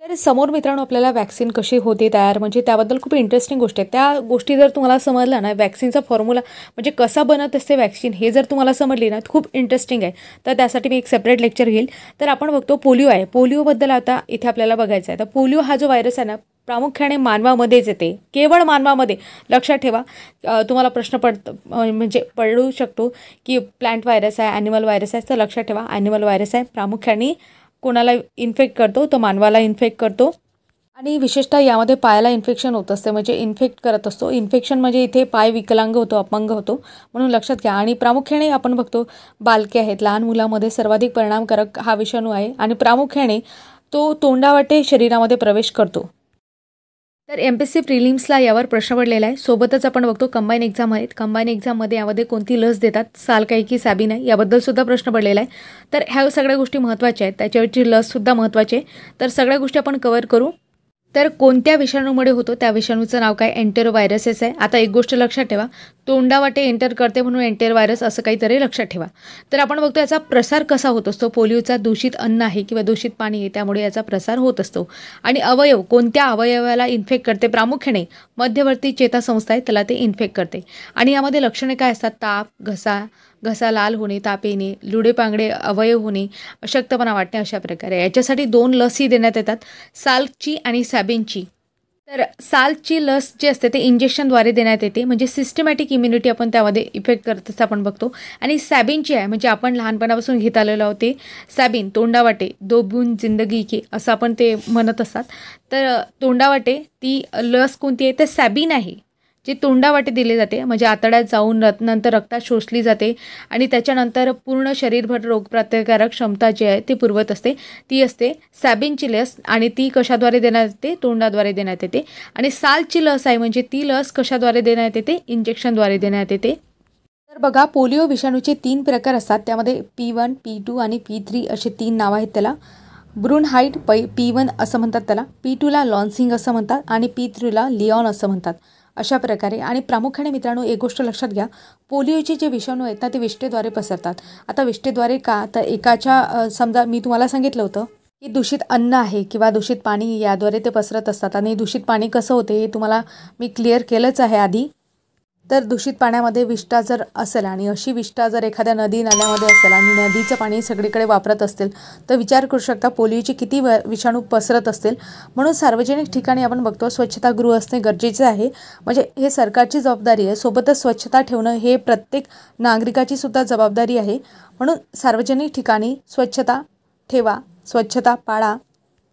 तर समोर मित्रांनो आपल्याला वॅक्सिन कशी होते तयार, म्हणजे त्याबद्दल खूप इंटरेस्टिंग गोष्टी आहेत. त्या गोष्टी जर तुम्हाला समजल्या ना, वॅक्सिनचा फॉर्म्युला म्हणजे कसा बनत असते वॅक्सिन हे जर तुम्हाला समजली ना, खूप इंटरेस्टिंग आहे. तर त्यासाठी मी एक सेपरेट लेक्चर घेईल. तर आपण बघतो पोलिओ आहे. पोलिओबद्दल आता इथे आपल्याला बघायचं आहे. तर पोलिओ हा जो व्हायरस आहे ना, प्रामुख्याने मानवामध्येच येते, केवळ मानवामध्ये. लक्षात ठेवा, तुम्हाला प्रश्न पडू शकतो की प्लांट व्हायरस आहे, ॲनिमल व्हायरस आहे. तर लक्षात ठेवा, ॲनिमल व्हायरस आहे. प्रामुख्याने कोणाला इन्फेक्ट करतो, तो मानवाला इन्फेक्ट करतो आणि विशेषतः यामध्ये पायाला इन्फेक्शन होत असते, म्हणजे इन्फेक्ट करत असतो. इन्फेक्शन म्हणजे इथे पाय विकलांग होतो, अपंग होतो, म्हणून लक्षात घ्या. आणि प्रामुख्याने आपण बघतो बालके आहेत, लहान मुलांमध्ये सर्वाधिक परिणामकारक हा विषाणू आहे आणि प्रामुख्याने तो तोंडावाटे शरीरामध्ये प्रवेश करतो. तर MPSC प्रिलिम्सला यावर प्रश्न पडलेला आहे. सोबतच आपण बघतो कंबाईन एक्झाम आहेत. कंबाईन एक्झाममध्ये यामध्ये कोणती लस देतात, सालकाई की सॅबिन आहे, याबद्दल सुद्धा प्रश्न पडलेला आहे. तर ह्या सगळ्या गोष्टी महत्त्वाच्या आहेत. त्याच्यावरची लससुद्धा महत्त्वाची आहे. तर सगळ्या गोष्टी आपण कव्हर करू. तर कोणत्या विषाणूमुळे होतो, त्या विषाणूचं नाव काय, एंटेरोव्हायरसेस आहे. आता एक गोष्ट लक्षात ठेवा, तोंडावाटे एंटर करते म्हणून एंटेरोव्हायरस असं काहीतरी लक्षात ठेवा. तर आपण बघतो याचा प्रसार कसा होत असतो. पोलिओचा दूषित अन्न आहे किंवा दूषित पाणी आहे, त्यामुळे याचा प्रसार होत असतो. आणि अवयव, कोणत्या अवयवाला इन्फेक्ट करते, प्रामुख्याने मध्यवर्ती चेतासंस्था आहे त्याला ते इन्फेक्ट करते. आणि यामध्ये लक्षणे काय असतात, ताप, घसा लाल होणे, ताप येणे, लुडे पांगडे अवयव होणे, अशक्तपणा वाटणे, अशा प्रकारे. याच्यासाठी 2 लसी देण्यात येतात, साल्कची आणि सॅबिनची. तर साल्कची लस जी असते ते इंजेक्शनद्वारे देण्यात येते, म्हणजे सिस्टमॅटिक इम्युनिटी आपण त्यामध्ये इफेक्ट करत असं आपण बघतो. आणि सॅबिनची आहे, म्हणजे आपण लहानपणापासून घेत आलेलो आहोत ते सॅबिन, तोंडावाटे, 2 बूंद जिंदगी के असं आपण ते म्हणत असतात. तर तोंडावाटे ती लस कोणती आहे, तर सॅबिन आहे, जी तोंडावाटे दिली जाते, म्हणजे आतड्यात जाऊन नंतर रक्तात शोषली जाते आणि त्याच्यानंतर पूर्ण शरीरभर रोगप्रतिकारक क्षमता जी आहे ती पुरवत असते, ती असते सॅबिनची लस. आणि ती कशाद्वारे देण्यात येते, तोंडाद्वारे देण्यात येते. आणि साल्कची लस आहे, म्हणजे ती लस कशाद्वारे देण्यात येते, इंजेक्शनद्वारे देण्यात येते. तर बघा, पोलिओ विषाणूचे 3 प्रकार असतात, त्यामध्ये P1, P2 आणि P3 असे 3 नाव आहेत त्याला. ब्रुनहाइट P1 असं म्हणतात त्याला, P2ला लॉन्सिंग असं म्हणतात आणि P3ला लिऑन असं म्हणतात, अशा प्रकारे. आणि प्रामुख्याने मित्रांनो एक गोष्ट लक्षात घ्या, पोलिओचे जे विषाणू आहेत ना ते विष्ठेद्वारे पसरतात. आता विष्ठेद्वारे का, तर एकाच्या समजा मी तुम्हाला सांगितलं होतं की दूषित अन्न आहे किंवा दूषित पाणी, याद्वारे ते पसरत असतात. आणि दूषित पाणी कसं होते हे तुम्हाला मी क्लिअर केलंच आहे आधी. तर दूषित पाण्यामध्ये विष्ठा जर असेल आणि अशी विष्ठा जर एखाद्या नदी नाल्यामध्ये असेल आणि नदीचं पाणी सगळीकडे वापरत असतील, तर विचार करू शकता पोलिओचे किती विषाणू पसरत असतील. म्हणून सार्वजनिक ठिकाणी आपण बघतो स्वच्छतागृह असणे गरजेचे आहे, म्हणजे हे सरकारची जबाबदारी आहे. सोबतच स्वच्छता ठेवणं हे प्रत्येक नागरिकाची सुद्धा जबाबदारी आहे. म्हणून सार्वजनिक ठिकाणी स्वच्छता ठेवा, स्वच्छता पाळा.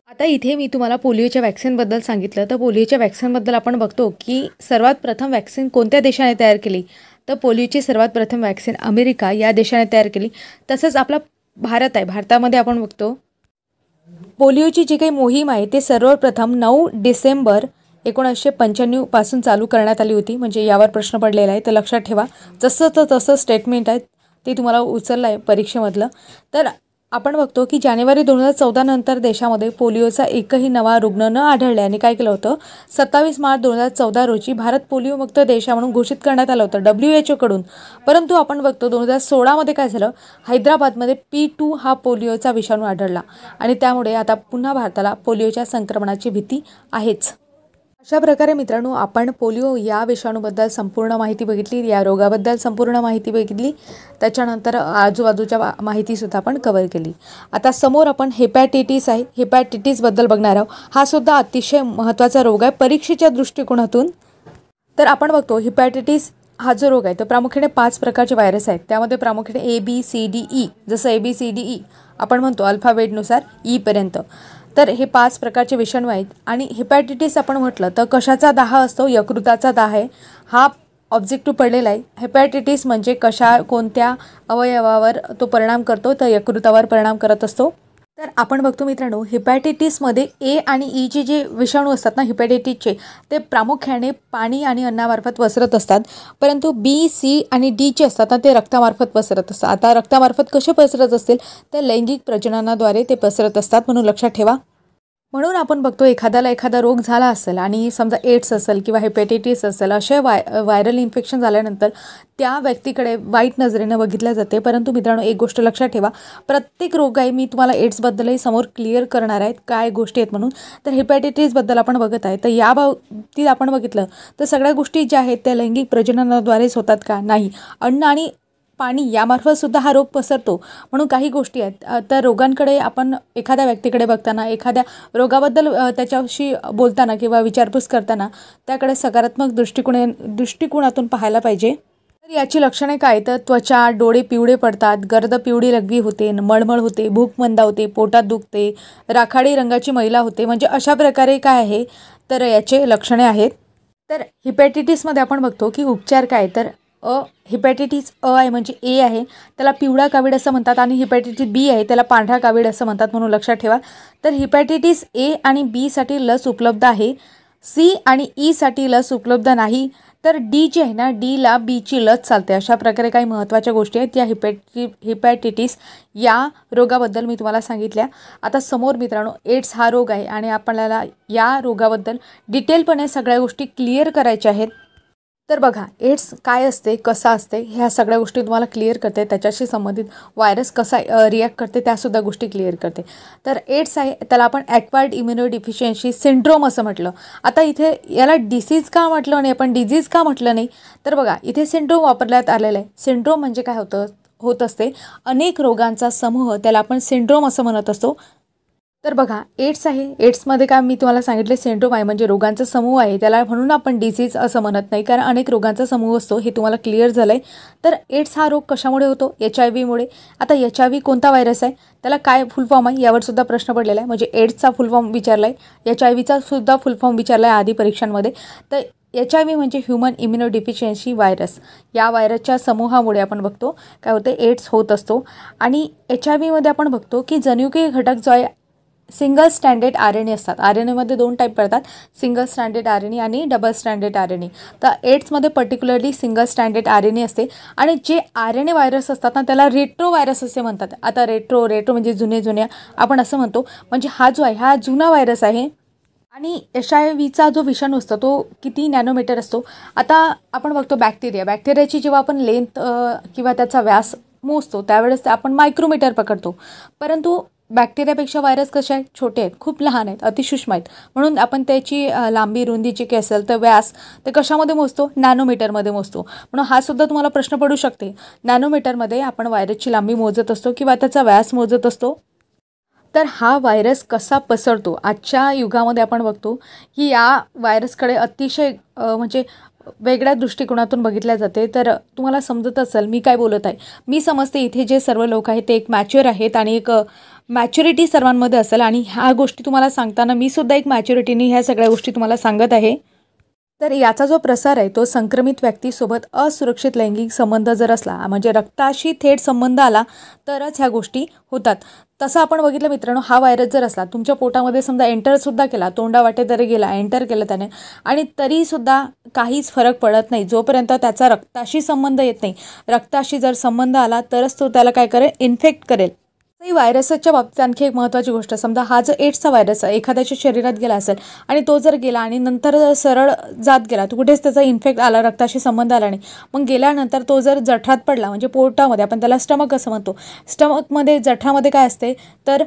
आता इथे मी तुम्हाला पोलिओच्या वॅक्सिनबद्दल सांगितलं. तर पोलिओच्या वॅक्सिनबद्दल आपण बघतो की सर्वात प्रथम वॅक्सिन कोणत्या देशाने तयार केली, तर पोलिओची सर्वात प्रथम वॅक्सिन अमेरिका या देशाने तयार केली. तसंच आपला भारत आहे, भारतामध्ये आपण बघतो पोलिओची जी काही मोहीम आहे ते सर्वप्रथम 9 डिसेंबर 1995 पासून चालू करण्यात आली होती. म्हणजे यावर प्रश्न पडलेला आहे, तर लक्षात ठेवा. तसं स्टेटमेंट आहे ते तुम्हाला उचललं आहे परीक्षेमधलं. तर आपण बघतो की जानेवारी 2014 नंतर देशामध्ये पोलिओचा एकही नवा रुग्ण न आढळल्याने काय केलं होतं, 27 मार्च 2014 रोजी भारत पोलिओमुक्त देश म्हणून घोषित करण्यात आलं होतं WHO कडून. परंतु आपण बघतो 2016 काय झालं, हैदराबादमध्ये P2 हा पोलिओचा विषाणू आढळला आणि त्यामुळे आता पुन्हा भारताला पोलिओच्या संक्रमणाची भीती आहेच. अशा प्रकारे मित्रांनो आपण पोलिओ या विषाणूबद्दल संपूर्ण माहिती बघितली, या रोगाबद्दल संपूर्ण माहिती बघितली, त्याच्यानंतर आजूबाजूच्या माहितीसुद्धा आपण कव्हर केली. आता समोर आपण हेपॅटायटिस आहे, हेपॅटायटिसबद्दल बघणार आहोत. हा सुद्धा अतिशय महत्त्वाचा रोग आहे परीक्षेच्या दृष्टिकोनातून. तर आपण बघतो हेपॅटायटिस हा जो रोग आहे तो प्रामुख्याने 5 प्रकारचे व्हायरस आहेत. त्यामध्ये प्रामुख्याने ABCDE, जसं ABCDE आपण म्हणतो अल्फाबेटनुसार ईपर्यंत. तर हे 5 प्रकारचे विषाणू आहेत. आणि हेपॅटायटिस आपण म्हटलं तर कशाचा दाह असतो, यकृताचा दाह आहे. हा ऑब्जेक्टिव्ह पडलेला आहे. हेपॅटायटिस म्हणजे कोणत्या अवयवावर तो परिणाम करतो, तर यकृतावर परिणाम करत असतो. तर आपण बघतो मित्रांनो हेपॅटायटिसमध्ये A आणि Eचे जे विषाणू असतात ना हेपॅटायटिसचे, ते प्रामुख्याने पाणी आणि अन्नामार्फत पसरत असतात. परंतु B, C आणि Dचे असतात ना ते रक्तामार्फत पसरत असतात. आता रक्तामार्फत कसे पसरत असतील, तर लैंगिक प्रजननाद्वारे ते पसरत असतात, म्हणून लक्षात ठेवा. म्हणून आपण बघतो एखादा रोग झाला असेल आणि समजा एड्स असेल किंवा हेपॅटायटिस असेल, असे व्हायरल इन्फेक्शन झाल्यानंतर त्या व्यक्तीकडे वाईट नजरेनं बघितल्या जाते. परंतु मित्रांनो एक गोष्ट लक्षात ठेवा, प्रत्येक रोग आहे, मी तुम्हाला एड्सबद्दलही समोर क्लिअर करणार आहेत काय गोष्टी आहेत म्हणून. तर हेपॅटायटिसबद्दल आपण बघत आहे, तर या बाबतीत आपण बघितलं तर सगळ्या गोष्टी ज्या आहेत त्या लैंगिक प्रजननाद्वारेच होतात का, नाही. अन्न आणि पाणी यामार्फत सुद्धा हा रोग पसरतो. म्हणून काही गोष्टी आहेत. तर रोगांकडे आपण एखाद्या व्यक्तीकडे बघताना, एखाद्या रोगाबद्दल त्याच्याशी बोलताना किंवा विचारपूस करताना त्याकडे सकारात्मक दृष्टिकोनातून पाहायला पाहिजे. तर याची लक्षणे काय, तर त्वचा, डोळे पिवळे पडतात, गर्द पिवळी लघवी होते, मळमळ होते, भूक मंदावते, पोटात दुखते, राखाडी रंगाची मैला होते. म्हणजे अशा प्रकारे काय आहे, तर याचे लक्षणे आहेत. तर हिपॅटायटिसमध्ये आपण बघतो की उपचार काय, तर हिपॅटायटिस आहे म्हणजे ए आहे, त्याला पिवळा कावीळ असं म्हणतात, आणि हिपॅटायटिस बी आहे त्याला पांढरा कावीळ असं म्हणतात, म्हणून लक्षात ठेवा. तर हिपॅटायटिस ए आणि बी साठी लस उपलब्ध आहे. सी आणि ई साठी लस उपलब्ध नाही. तर डी जी आहे ना, डीला बीची लस चालते. अशा प्रकारे काही महत्त्वाच्या गोष्टी आहेत या हिपॅटायटिस या रोगाबद्दल मी तुम्हाला सांगितल्या. आता समोर मित्रांनो एड्स हा रोग आहे आणि आपल्याला या रोगाबद्दल डिटेलपणे सगळ्या गोष्टी क्लिअर करायच्या आहेत. तर बघा, एड्स काय असते, कसा असते, ह्या सगळ्या गोष्टी तुम्हाला क्लिअर करते. त्याच्याशी संबंधित व्हायरस कसा रिॲक्ट करते त्यासुद्धा गोष्टी क्लिअर करते. तर एड्स आहे त्याला आपण ॲक्वायर्ड इम्युनो डिफिशियन्सी सिंड्रोम असं म्हटलं. आता इथे याला डिसीज का म्हटलं नाही, आपण डिझीज का म्हटलं नाही, तर बघा इथे सिंड्रोम वापरण्यात आलेलं आहे. सिंड्रोम म्हणजे काय होत असते, अनेक रोगांचा समूह, त्याला आपण सिंड्रोम असं म्हणत असतो. तर बघा एड्स आहे, एड्समध्ये काय मी तुम्हाला सांगितले सिंड्रोम आहे म्हणजे रोगांचा समूह आहे, त्याला म्हणून आपण डिसीज असं म्हणत नाही, कारण अनेक रोगांचा समूह असतो, हे तुम्हाला क्लिअर झालं आहे. तर एड्स हा रोग कशामुळे होतो, HIV मुळे. आता HIV कोणता व्हायरस आहे, त्याला काय फुल फॉर्म आहे यावर सुद्धा प्रश्न पडलेला आहे. म्हणजे एड्सचा फुल फॉर्म विचारला आहे, HIVचा सुद्धा फुल फॉर्म विचारला आहे आधी परीक्षांमध्ये. तर HIV म्हणजे ह्युमन इम्युनो डिफिशियन्सी व्हायरस. या व्हायरसच्या समूहामुळे आपण बघतो काय होते, एड्स होत असतो. आणि HIVमध्ये आपण बघतो की जनुकीय घटक जो आहे सिंगल स्टँडर्ड RNA असतात. RNAमध्ये 2 टाईप पडतात, सिंगल स्टँडर्ड RNA आणि डबल स्टँडर्ड RNA. तर एड्समध्ये पर्टिक्युलरली सिंगल स्टँडर्ड RNA असते. आणि जे RNA व्हायरस असतात ना त्याला रेट्रो व्हायरस असे म्हणतात. आता रेट्रो म्हणजे जुन्या आपण असं म्हणतो. म्हणजे हा जो आहे हा जुना व्हायरस आहे. आणि HIV जो विषाणू असतो तो किती नॅनोमीटर असतो. आता आपण बघतो बॅक्टेरियाची जेव्हा आपण लेंथ किंवा त्याचा व्यास मोजतो त्यावेळेस आपण मायक्रोमीटर पकडतो. परंतु बॅक्टेरियापेक्षा व्हायरस कसे आहेत, छोटे आहेत, खूप लहान आहेत, अतिसूक्ष्म आहेत. म्हणून आपण त्याची लांबी रुंदीची काही असेल तर व्यास ते कशामध्ये मोजतो, नॅनोमीटरमध्ये मोजतो. म्हणून हा सुद्धा तुम्हाला प्रश्न पडू शकते. नॅनोमीटरमध्ये आपण व्हायरसची लांबी मोजत असतो किंवा त्याचा व्यास मोजत असतो. तर हा व्हायरस कसा पसरतो, आजच्या युगामध्ये आपण बघतो की या व्हायरसकडे अतिशय म्हणजे वेगळ्या दृष्टिकोनातून बघितल्या जाते. तर तुम्हाला समजत असेल मी काय बोलत आहे. मी समजते इथे जे सर्व लोक आहेत ते एक मॅच्युअर आहेत आणि एक मॅच्युरिटी सर्वांमध्ये असेल. आणि ह्या गोष्टी तुम्हाला सांगताना मी सुद्धा एक मॅच्युरिटीने ह्या सगळ्या गोष्टी तुम्हाला सांगत आहे. तर याचा जो प्रसार आहे तो संक्रमित व्यक्तीसोबत असुरक्षित लैंगिक संबंध जर असला, म्हणजे रक्ताशी थेट संबंध आला तरच ह्या गोष्टी होतात. तसं आपण बघितलं मित्रांनो, हा व्हायरस जर असला तुमच्या पोटामध्ये समजा एंटरसुद्धा केला, तोंडावाटे तरी गेला, एंटर केलं त्याने, आणि तरीसुद्धा काहीच फरक पडत नाही जोपर्यंत त्याचा रक्ताशी संबंध येत नाही. रक्ताशी जर संबंध आला तरच तो त्याला काय करेल, इन्फेक्ट करेल. व्हायरसच्या बाबतीत आणखी एक महत्त्वाची गोष्ट, समजा हा जो एड्सचा व्हायरस आहे एखाद्याच्या शरीरात गेला असेल आणि तो जर गेला आणि नंतर सरळ जात गेला, तो कुठेच त्याचा इन्फेक्ट आला, रक्ताशी संबंध आला नाही, मग गेल्यानंतर तो जर जठरात पडला, म्हणजे पोटामध्ये, आपण त्याला स्टमक असं म्हणतो, स्टमकमध्ये जठरामध्ये काय असते तर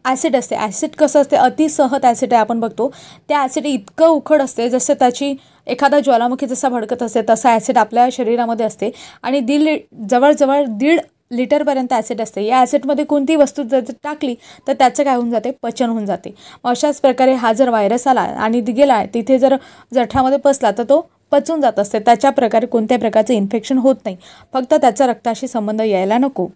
ॲसिड असते. ॲसिड कसं असते, अतिसहत ॲसिड आहे आपण बघतो. त्या ॲसिड इतकं उखड असते जसं त्याची एखादा ज्वालामुखी जसा भडकत असते तसा ॲसिड आपल्या शरीरामध्ये असते. आणि जवळजवळ 1.5 लिटरपर्यंत ॲसिड असते. या ॲसिडमध्ये कोणती वस्तू जर टाकली तर त्याचं काय होऊन जाते, पचन होऊन जाते. अशाच प्रकारे हा जर व्हायरस आला आणि गेला तिथे जर जठरामध्ये बसला तर तो पचून जात असते. त्याच्या प्रकारे कोणत्या प्रकारचं इन्फेक्शन होत नाही, फक्त त्याचा रक्ताशी संबंध यायला नको.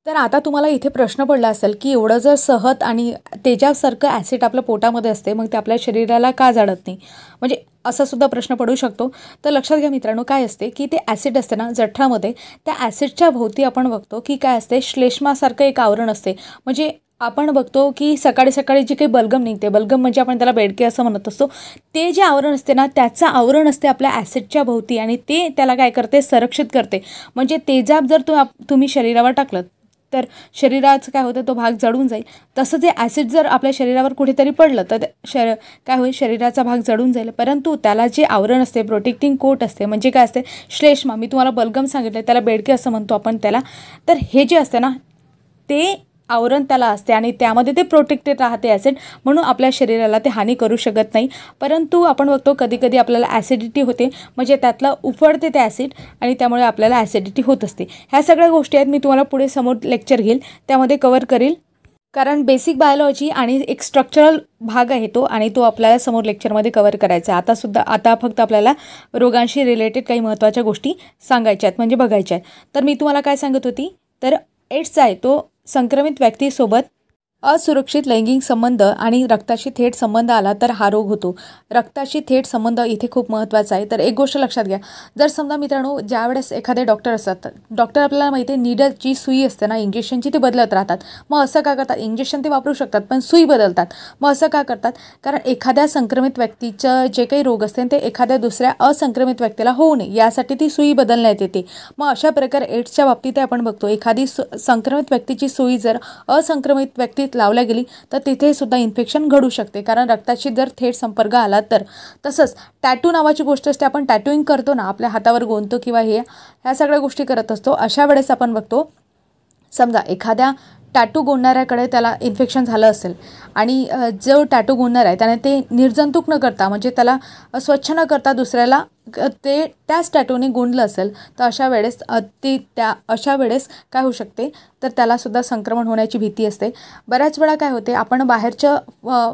तर आता तुम्हाला इथे प्रश्न पडला असेल की एवढं जर सहत आणि तेजासारखं ॲसिड आपल्या पोटामध्ये असते मग ते आपल्या शरीराला का जाळत नाही, म्हणजे असा सुद्धा प्रश्न पडू शकतो. तर लक्षात घ्या मित्रांनो, काय असते की ते ॲसिड असते ना जठरामध्ये, त्या ॲसिडच्या भोवती आपण बघतो की काय असते, श्लेष्मासारखं एक आवरण असते. म्हणजे आपण बघतो की सकाळी सकाळी जे काही बलगम निघते, बलगम म्हणजे आपण त्याला बेडके असं म्हणत असतो, ते जे आवरण असते ना त्याचं आवरण असते आपल्या ॲसिडच्या भोवती आणि ते त्याला काय करते, संरक्षित करते. म्हणजे तेजाब जर तुम्ही शरीरावर टाकलं तर शरीराचं काय होतं, तो भाग जळून जाईल. तसं जे ॲसिड जर आपल्या शरीरावर कुठेतरी पडलं तर काय होईल, शरीराचा भाग जळून जाईल. परंतु त्याला जे आवरण असते, प्रोटेक्टिंग कोट असते, म्हणजे काय असते, श्लेष्मा, मी तुम्हाला बलगम सांगितलं त्याला बेडके असं म्हणतो आपण त्याला. तर हे जे असते ना ते आवरण त्याला असते आणि त्यामध्ये ते प्रोटेक्टेड राहते ॲसिड, म्हणून आपल्या शरीराला ते हानी करू शकत नाही. परंतु आपण बघतो कधी कधी आपल्याला ॲसिडिटी होते, म्हणजे त्यातलं उफडते ते ॲसिड आणि त्यामुळे आपल्याला ॲसिडिटी होत असते. ह्या सगळ्या गोष्टी आहेत, मी तुम्हाला पुढे समोर लेक्चर घेईल त्यामध्ये कवर करील, कारण बेसिक बायोलॉजी आणि एक स्ट्रक्चरल भाग आहे तो, आणि तो आपल्याला समोर लेक्चरमध्ये कवर करायचा आहे. आता फक्त आपल्याला रोगांशी रिलेटेड काही महत्त्वाच्या गोष्टी सांगायच्या आहेत, म्हणजे बघायच्या आहेत. तर मी तुम्हाला काय सांगत होती, तर एड्स आहे तो संक्रमित व्यक्तीसोबत असुरक्षित लैंगिक संबंध आणि रक्ताशी थेट संबंध आला तर हा रोग होतो. रक्ताशी थेट संबंध इथे खूप महत्त्वाचा आहे. तर एक गोष्ट लक्षात घ्या, जर समजा मित्रांनो ज्यावेळेस एखादे डॉक्टर असतात, डॉक्टर आपल्याला माहिती आहे निडलची सुई असते ना, इंजेक्शनची ते बदलत राहतात. मग असं का करतात, इंजेक्शन ते वापरू शकतात पण सुई बदलतात. मग असं का करतात, कारण एखाद्या संक्रमित व्यक्तीचं जे काही रोग असते ते एखाद्या दुसऱ्या असंक्रमित व्यक्तीला होऊ नये यासाठी ती सुई बदलण्यात येते. मग अशा प्रकारे एड्सच्या बाबतीत आपण बघतो, एखादी संक्रमित व्यक्तीची सुई जर असंक्रमित व्यक्तीत लावल्या गेली तर तिथे सुद्धा इन्फेक्शन घडू शकते, कारण रक्ताशी जर थेट संपर्क आला तर. तसंच टॅटू नावाची गोष्ट असते, आपण टॅटूइंग करतो ना, आपल्या हातावर गोंधतो किंवा ह्या सगळ्या गोष्टी करत असतो. अशा वेळेस आपण बघतो, समजा एखाद्या टॅटू गोंडणाऱ्याकडे त्याला इन्फेक्शन झालं असेल आणि जो टॅटू गोंडणार आहे त्याने ते निर्जंतुक न करता, म्हणजे त्याला स्वच्छ न करता दुसऱ्याला ते त्याच टॅटूने गोंडलं असेल, तर अशा वेळेस काय होऊ शकते, तर त्यालासुद्धा संक्रमण होण्याची भीती असते. बऱ्याच वेळा काय होते, आपण बाहेरचं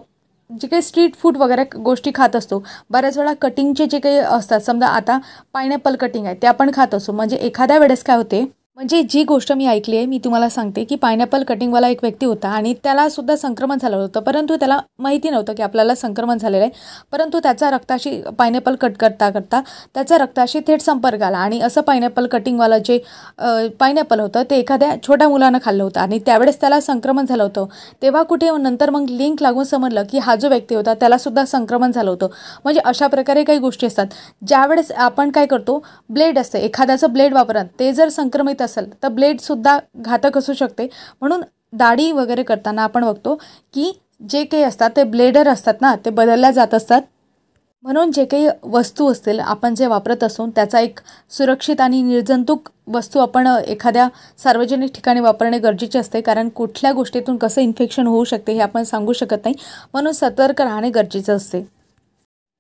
जे काही स्ट्रीट फूड वगैरे गोष्टी खात असतो, बऱ्याच वेळा कटिंगचे जे काही असतात, समजा आता पायनॅपल कटिंग आहे ते आपण खात असतो. म्हणजे एखाद्या वेळेस काय होते, म्हणजे जी गोष्ट मी ऐकली आहे, मी तुम्हाला सांगते की पायनॅपल कटिंगवाला एक व्यक्ती होता आणि त्यालासुद्धा संक्रमण झालं होतं, परंतु त्याला माहिती नव्हतं की आपल्याला संक्रमण झालेलं आहे. परंतु त्याचा रक्ताशी पायनॅपल कट करता त्याचा रक्ताशी थेट संपर्क आला आणि असं पायनॅपल कटिंगवाला जे पायनॅपल होतं ते एखाद्या छोट्या मुलानं खाल्लं होतं आणि त्यावेळेस त्याला संक्रमण झालं होतं. तेव्हा कुठे नंतर मग लिंक लागून समजलं की हा जो व्यक्ती होता त्यालासुद्धा संक्रमण झालं होतं. म्हणजे अशा प्रकारे काही गोष्टी असतात. ज्यावेळेस आपण काय करतो, ब्लेड असते, एखाद्याचं ब्लेड वापरत ते जर संक्रमित असेल तर ब्लेडसुद्धा घातक असू शकते. म्हणून दाढी वगैरे करताना आपण बघतो की जे काही असतात ते ब्लेडर असतात ना, ते बदलल्या जात असतात. म्हणून जे काही वस्तू असतील आपण जे वापरत असू त्याचा एक सुरक्षित आणि निर्जंतुक वस्तू आपण एखाद्या सार्वजनिक ठिकाणी वापरणे गरजेचे असते, कारण कुठल्या गोष्टीतून कसं इन्फेक्शन होऊ शकते हे आपण सांगू शकत नाही, म्हणून सतर्क राहणे गरजेचं असते.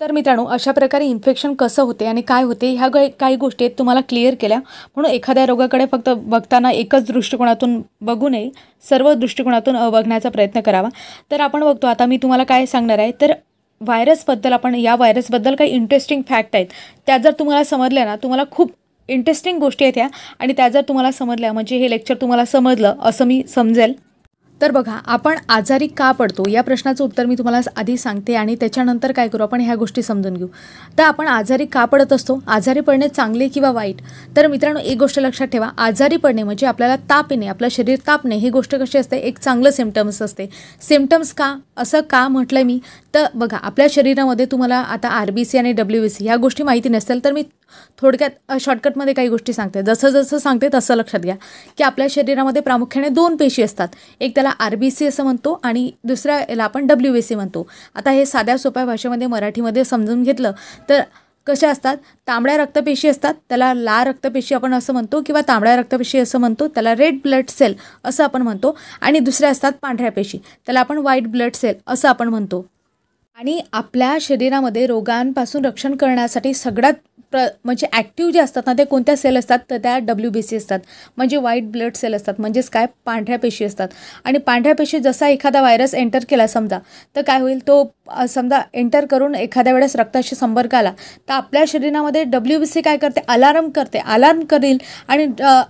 तर मित्रांनो, अशा प्रकारे इन्फेक्शन कसं होते आणि काय होते ह्या काही गोष्टी आहेत तुम्हाला क्लिअर केल्या. म्हणून एखाद्या रोगाकडे फक्त बघताना एकच दृष्टिकोनातून बघू नये, सर्व दृष्टिकोनातून बघण्याचा प्रयत्न करावा. तर आपण बघतो, आता मी तुम्हाला काय सांगणार आहे, तर व्हायरसबद्दल, आपण या व्हायरसबद्दल काही इंटरेस्टिंग फॅक्ट आहेत त्या जर तुम्हाला समजल्या ना, तुम्हाला खूप इंटरेस्टिंग गोष्टी आहेत ह्या, आणि त्या जर तुम्हाला समजल्या म्हणजे हे लेक्चर तुम्हाला समजलं असं मी समजेल. तर बघा, आपण आजारी का पडतो या प्रश्नाचं उत्तर मी तुम्हाला आधी सांगते आणि त्याच्यानंतर काय करू, आपण ह्या गोष्टी समजून घेऊ. तर आपण आजारी का पडत असतो, आजारी पडणे चांगले किंवा वाईट. तर मित्रांनो, एक गोष्ट लक्षात ठेवा, आजारी पडणे म्हणजे आपल्याला ताप येणे, आपलं शरीर तापणे, ही गोष्ट कशी असते, एक चांगलं सिम्पटम्स असते. सिम्पटम्स का असं का म्हटलं मी, तर बघा, आपल्या शरीरामध्ये तुम्हाला आता RBC आणि WBC ह्या गोष्टी माहिती नसतील तर मी थोडक्यात शॉर्टकटमध्ये काही गोष्टी सांगते. जसं सांगते तसं लक्षात घ्या की आपल्या शरीरामध्ये प्रामुख्याने 2 पेशी असतात. एक त्याला RBC असं म्हणतो आणि दुसऱ्या याला आपण WBC म्हणतो. आता हे साध्या सोप्या भाषेमध्ये मराठीमध्ये समजून घेतलं तर कशा असतात, तांबड्या रक्तपेशी असतात, त्याला लाल रक्तपेशी आपण असं म्हणतो किंवा तांबड्या रक्तपेशी असं म्हणतो, त्याला रेड ब्लड सेल असं आपण म्हणतो. आणि दुसऱ्या असतात पांढऱ्या पेशी, त्याला आपण व्हाईट ब्लड सेल असं आपण म्हणतो. आणि आपल्या शरीरामध्ये रोगांपासून रक्षण करण्यासाठी सगळ्यात म्हणजे ॲक्टिव्ह जे असतात ना, ते कोणत्या सेल असतात, तर त्या WBC असतात, म्हणजे व्हाईट ब्लड सेल असतात, म्हणजेच काय, पांढऱ्या पेशी असतात. आणि पांढऱ्या पेशी जसा एखादा व्हायरस एंटर केला समजा, तर काय होईल, तो समजा एंटर करून एखाद्या वेळेस रक्ताशी संपर्क आला तर आपल्या शरीरामध्ये WBC काय करते, अलार्म करेल आणि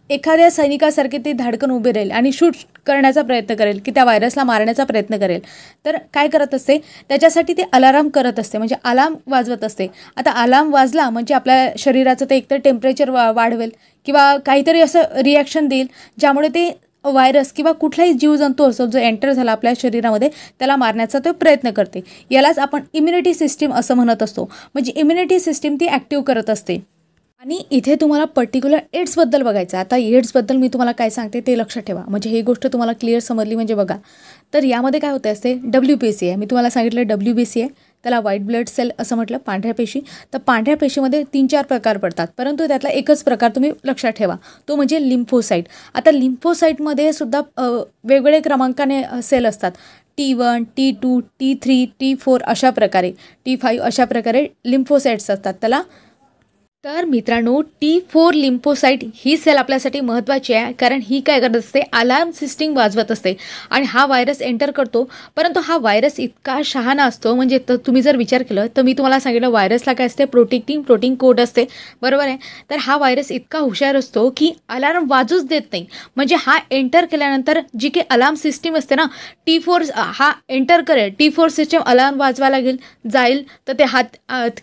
एखाद्या सैनिकासारखे ती धाडकन उभे राहील आणि शूट करण्याचा प्रयत्न करेल की त्या व्हायरसला मारण्याचा प्रयत्न करेल. तर काय करत असते, त्याच्यासाठी ते अलार्म करत असते, म्हणजे अलार्म वाजवत असते. आता अलार्म वाजला म्हणजे आपल्या शरीराचं ते एकतर टेम्परेचर वाढवेल किंवा काहीतरी असं रिॲक्शन देईल ज्यामुळे ते व्हायरस किंवा कुठलाही जीवजंतू असो जो एंटर झाला आपल्या शरीरामध्ये त्याला मारण्याचा तो प्रयत्न करते. यालाच आपण इम्युनिटी सिस्टीम असं म्हणत असतो. म्हणजे इम्युनिटी सिस्टीम ती ॲक्टिव्ह करत असते. आणि इथे तुम्हाला पर्टिक्युलर एड्सबद्दल बघायचं. आता एड्सबद्दल मी तुम्हाला काय सांगते ते लक्षात ठेवा, म्हणजे ही गोष्ट तुम्हाला क्लिअर समजली. म्हणजे बघा, तर यामध्ये काय होते असते, WBC आहे, मी तुम्हाला सांगितलं WBC आहे, त्याला व्हाईट ब्लड सेल असं म्हटलं, पांढऱ्या पेशी. तर पांढऱ्या पेशीमध्ये 3-4 प्रकार पडतात, परंतु त्यातला एकच प्रकार तुम्ही लक्षात ठेवा, तो म्हणजे लिम्फोसाईट. आता लिम्फोसाईटमध्ये सुद्धा वेगवेगळे क्रमांकाने सेल असतात. T1, T2, T3, T4 अशा प्रकारे, T5 अशा प्रकारे लिम्फोसाईट्स असतात त्याला. तर मित्रांनो, T4 लिम्फोसाईट ही सेल आपल्यासाठी महत्त्वाची आहे, कारण ही काय करत असते, अलार्म सिस्टीम वाजवत असते आणि हा व्हायरस एंटर करतो. परंतु हा व्हायरस इतका शहाणा असतो, म्हणजे तुम्ही जर विचार केलं तर मी तुम्हाला सांगितलं व्हायरसला काय असते, प्रोटीन कोड असते, बरोबर आहे. तर हा व्हायरस इतका हुशार असतो की अलार्म वाजूच देत नाही. म्हणजे हा एंटर केल्यानंतर जी काही अलार्म सिस्टीम असते ना, T4 हा एंटर करेल, T4 सिस्टीम अलार्म वाजवायला जाईल तर ते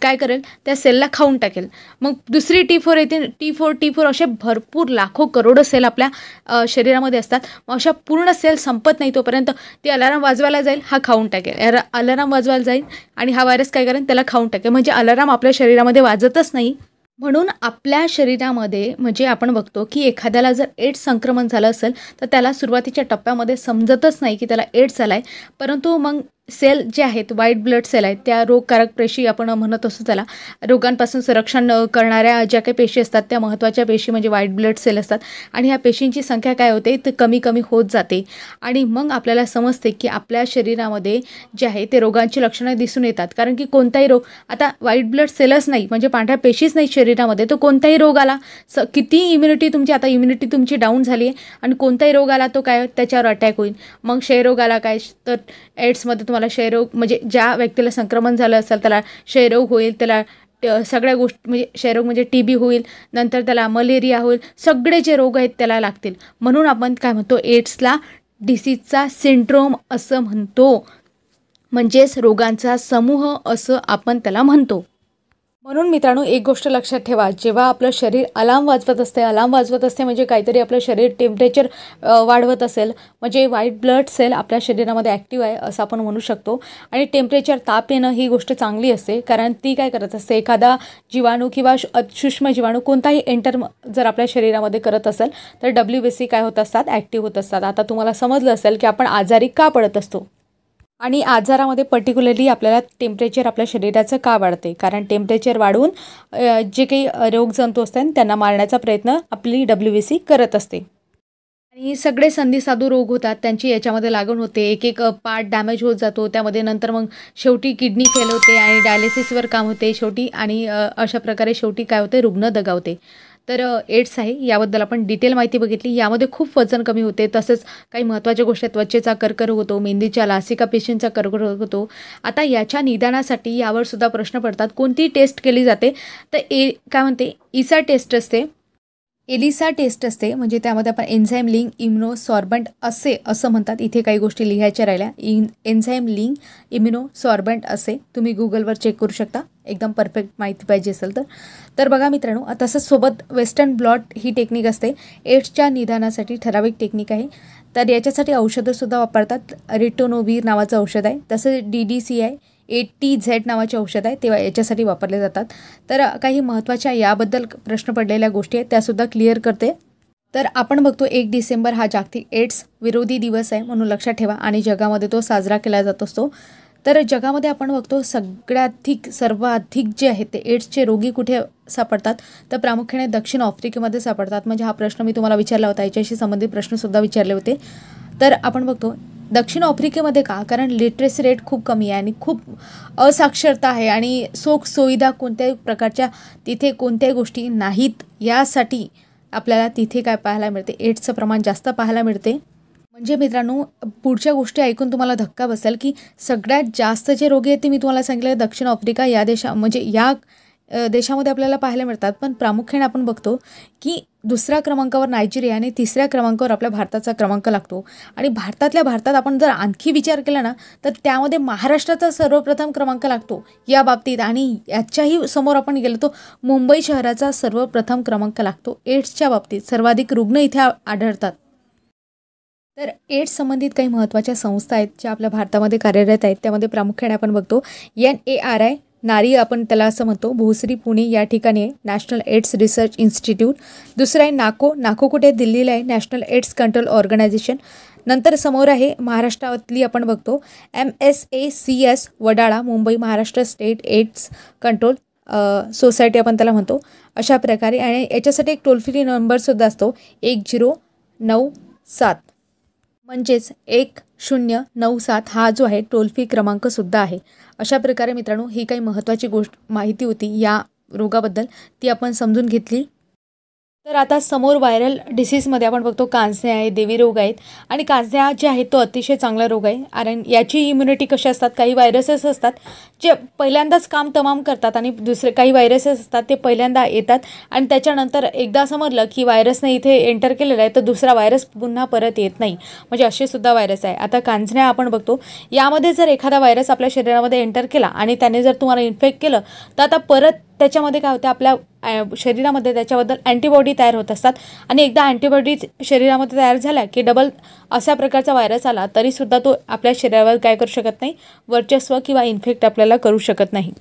काय करेल, त्या सेलला खाऊन टाकेल. मग दुसरी T4 येते, T4 असे भरपूर लाखो करोडो सेल आपल्या शरीरामध्ये असतात. मग अशा पूर्ण सेल संपत नाही तोपर्यंत ते अलार्म वाजवायला जाईल, हा खाऊन टाकेल, अलार्म वाजवायला जाईल आणि हा व्हायरस काय करेल, त्याला खाऊन टाकेल. म्हणजे अलार्म आपल्या शरीरामध्ये वाजतच नाही. म्हणून आपल्या शरीरामध्ये म्हणजे आपण बघतो की एखाद्याला जर एड्स संक्रमण झालं असेल तर त्याला सुरुवातीच्या टप्प्यामध्ये समजतच नाही की त्याला एड्स झाला आहे. परंतु मग सेल जे आहेत, व्हाईट ब्लड सेल आहेत, त्या रोगकारक पेशी आपण म्हणत असतो, त्याला रोगांपासून संरक्षण करणाऱ्या ज्या काही पेशी असतात त्या महत्त्वाच्या पेशी म्हणजे व्हाईट ब्लड सेल असतात. आणि ह्या पेशींची संख्या काय होते, तर कमी होत जाते. आणि मग आपल्याला समजते की आपल्या शरीरामध्ये जे आहे ते रोगांची लक्षणं दिसून येतात. कारण की कोणताही रोग, आता व्हाईट ब्लड सेलच नाही म्हणजे पांढऱ्या पेशीच नाही शरीरामध्ये, तर कोणताही रोग आला, किती इम्युनिटी तुमची डाऊन झाली आहे आणि कोणताही रोग आला तो काय, त्याच्यावर अटॅक होईल. मग क्षयरोग आला काय, तर एड्समध्ये तुम्हाला क्षयरोग, म्हणजे ज्या व्यक्तीला संक्रमण झालं असेल त्याला क्षयरोग होईल, त्याला सगळ्या गोष्टी म्हणजे क्षयरोग म्हणजे TB होईल, नंतर त्याला मलेरिया होईल, सगळे जे रोग आहेत त्याला लागतील. म्हणून आपण काय म्हणतो, एड्सला डिसीजचा सिंड्रोम असं म्हणतो, म्हणजेच रोगांचा समूह असं आपण त्याला म्हणतो. म्हणून मित्रांनो, एक गोष्ट लक्षात ठेवा, जेव्हा आपलं शरीर अलार्म वाजवत असते म्हणजे काहीतरी आपलं शरीर टेम्परेचर वाढवत असेल, म्हणजे व्हाईट ब्लड सेल आपल्या शरीरामध्ये ॲक्टिव्ह आहे असं आपण म्हणू शकतो. आणि टेम्परेचर, ताप येणं ही गोष्ट चांगली असते, कारण ती काय करत असते, एखादा जीवाणू किंवा सूक्ष्म जीवाणू कोणताही एंटर जर आपल्या शरीरामध्ये करत असेल तर WBC काय होत असतात, ॲक्टिव्ह होत असतात. आता तुम्हाला समजलं असेल की आपण आजारी का पडत असतो आणि आजारामध्ये पर्टिक्युलरली आपल्याला टेम्परेचर आपल्या शरीराचं का वाढते, कारण टेम्परेचर वाढवून जे काही रोगजंतू असतात त्यांना मारण्याचा प्रयत्न आपली WBC करत असते. आणि सगळे संधिसाधू रोग होतात, त्यांची याच्यामध्ये लागण होते, एक पार्ट डॅमेज होत जातो त्यामध्ये, नंतर मग शेवटी किडनी फेल होते आणि डायलिसिसवर काम होते शेवटी, आणि अशा प्रकारे शेवटी काय होते, रुग्ण दगावते. तर एड्स आहे याबद्दल आपण डिटेल माहिती बघितली. यामध्ये खूप वजन कमी होते, तसेच काही महत्त्वाच्या गोष्टी, त्वचेचा कर्करोग होतो, मेंदीच्या लासिका पेशींचा कर्करोग होतो. आता याच्या निदानासाठी यावर सुद्धा प्रश्न पडतात, कोणती टेस्ट केली जाते, तर काय म्हणते, ELISA टेस्ट असते. ELISA टेस्ट असते, म्हणजे त्यामध्ये आपण एन्झाईम लिंक इम्युनोसॉर्बंट असं म्हणतात. इथे काही गोष्टी लिहायच्या राहिल्या, एन्झाईम लिंक इम्युनोसॉर्बंट असे तुम्ही गुगलवर चेक करू शकता, एकदम परफेक्ट माहिती पाहिजे असेल तर. बघा मित्रांनो, तसंच सोबत वेस्टर्न ब्लॉट ही टेक्निक असते, एड्सच्या निदानासाठी ठराविक टेक्निक आहे. तर याच्यासाठी औषधंसुद्धा वापरतात. रिटोनोव्हिर नावाचं औषध आहे, तसंच DDCI ATZ नावाचे औषध आहे, तेव्हा याच्यासाठी वापरले जातात. तर काही महत्त्वाच्या याबद्दल प्रश्न पडलेल्या गोष्टी आहेत त्यासुद्धा क्लिअर करते. तर आपण बघतो 1 डिसेंबर हा जागतिक एड्स विरोधी दिवस आहे म्हणून लक्षात ठेवा, आणि जगामध्ये तो साजरा केला जात असतो. तर जगामध्ये आपण बघतो सर्वाधिक जे आहेत ते एड्सचे रोगी कुठे सापडतात, तर प्रामुख्याने दक्षिण आफ्रिकेमध्ये सापडतात. म्हणजे हा प्रश्न मी तुम्हाला विचारला होता, याच्याशी संबंधित प्रश्नसुद्धा विचारले होते. तर आपण बघतो दक्षिण आफ्रिकेमध्ये का, कारण लिटरेसी रेट खूप कमी आहे आणि खूप असाक्षरता आहे आणि सुविधा कोणत्याही प्रकारच्या तिथे कोणत्याही गोष्टी नाहीत, यासाठी आपल्याला तिथे काय पाहायला मिळते, एड्सचं प्रमाण जास्त पाहायला मिळते. म्हणजे मित्रांनो, पुढच्या गोष्टी ऐकून तुम्हाला धक्का बसेल की सगळ्यात जास्त जे रोगी आहेत ते मी तुम्हाला सांगितलं दक्षिण आफ्रिका या देशामध्ये आपल्याला पाहायला मिळतात. पण प्रामुख्याने आपण बघतो की दुसऱ्या क्रमांकावर नायजेरिया आणि तिसऱ्या क्रमांकावर आपल्या भारताचा क्रमांक लागतो. आणि भारतात आपण जर आणखी विचार केला ना, तर त्यामध्ये महाराष्ट्राचा सर्वप्रथम क्रमांक लागतो या बाबतीत. आणि याच्याही समोर आपण गेलो तो मुंबई शहराचा सर्वप्रथम क्रमांक लागतो एड्सच्या बाबतीत. सर्वाधिक रुग्ण इथे आढळतात. तर एड्स संबंधित काही महत्त्वाच्या संस्था आहेत ज्या आपल्या भारतामध्ये कार्यरत आहेत. त्यामध्ये प्रामुख्याने आपण बघतो NARI नारी आपण त्याला असं म्हणतो, भोसरी पुणे या ठिकाणी आहे नॅशनल एड्स रिसर्च इन्स्टिट्यूट. दुसरं आहे नाको कुठे दिल्लीला आहे, नॅशनल एड्स कंट्रोल ऑर्गनायझेशन. नंतर समोर आहे महाराष्ट्रातली आपण बघतो MSACS Wadala Mumbai, Maharashtra state AIDS control society आपण त्याला म्हणतो. अशा प्रकारे आणि याच्यासाठी एक टोल फ्री नंबरसुद्धा असतो 1097 म्हणजेच 1097 हा जो आहे टोल फ्री क्रमांकसुद्धा आहे. अशा प्रकारे मित्रांनो ही काही महत्त्वाची माहिती होती या रोगाबद्दल, ती आपण समजून घेतली. तर आता समोर व्हायरल डिसीजमध्ये आपण बघतो कांजण्या आहे, देवी रोग आहेत. आणि कांजण्या जे आहे तो अतिशय चांगला रोग आहे, कारण याची इम्युनिटी कशी असतात, काही व्हायरसेस असतात जे पहिल्यांदाच काम तमाम करतात आणि दुसरे काही व्हायरसेस असतात ते पहिल्यांदा येतात आणि त्याच्यानंतर एकदा समजलं की व्हायरसने इथे एंटर केलेलं आहे तर दुसरा व्हायरस पुन्हा परत येत नाही, म्हणजे असे सुद्धा व्हायरस आहे. आता कांजण्या आपण बघतो, यामध्ये जर एखादा व्हायरस आपल्या शरीरामध्ये एंटर केला आणि त्याने जर तुम्हाला इन्फेक्ट केलं तर आता परत त्याच्यामध्ये काय होतं, आपल्या शरीरामध्ये त्याच्याबद्दल अँटीबॉडी तयार होत असतात आणि एकदा अँटीबॉडी शरीरामध्ये तयार झाल्या की डबल अशा प्रकारचा व्हायरस आला तरीसुद्धा तो आपल्या शरीरावर काय करू शकत नाही, वर्चस्व किंवा इन्फेक्ट आपल्याला करू शकत नाही.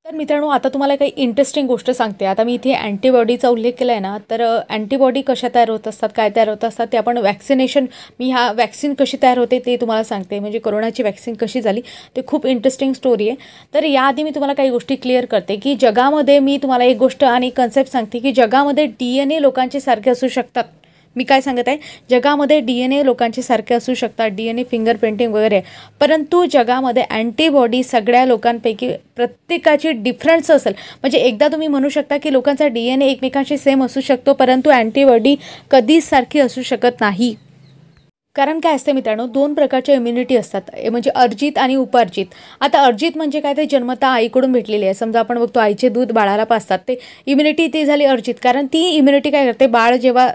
तर मित्रांनो आता तुम्हाला काही इंटरेस्टिंग गोष्ट सांगते. आता मी इथे अँटीबॉडीचा उल्लेख केला आहे ना, तर अँटीबॉडी कशा तयार होत असतात, काय तयार होत असतात ते आपण वॅक्सिनेशन, मी ह्या वॅक्सिन कशी तयार होते ते तुम्हाला सांगते, म्हणजे कोरोनाची वॅक्सिन कशी झाली ते खूप इंटरेस्टिंग स्टोरी आहे. तर याआधी मी तुम्हाला काही गोष्टी क्लिअर करते की जगामध्ये, मी तुम्हाला एक गोष्ट आणि कन्सेप्ट सांगते की जगामध्ये DNA लोकांचे सारखे असू शकतात. मी काय सांगत आहे, जगामध्ये DNA लोकांचे सारखे असू शकतात, DNA फिंगर प्रिंटिंग वगैरे, परंतु जगामध्ये अँटीबॉडी सगळ्या लोकांपैकी प्रत्येकाची डिफरन्स असेल. म्हणजे एकदा तुम्ही म्हणू शकता की लोकांचा DNA एकमेकांशी सेम असू शकतो, परंतु अँटीबॉडी कधीच सारखी असू शकत नाही. कारण काय असते मित्रांनो, दोन प्रकारच्या इम्युनिटी असतात, म्हणजे अर्जित आणि उपार्जित. आता अर्जित म्हणजे काय, ते जन्मतः आईकडून भेटलेली आहे. समजा आपण बघतो आईचे दूध बाळाला पाजतात, ते इम्युनिटी ती झाली अर्जित. कारण ती इम्युनिटी काय करते, बाळ जेव्हा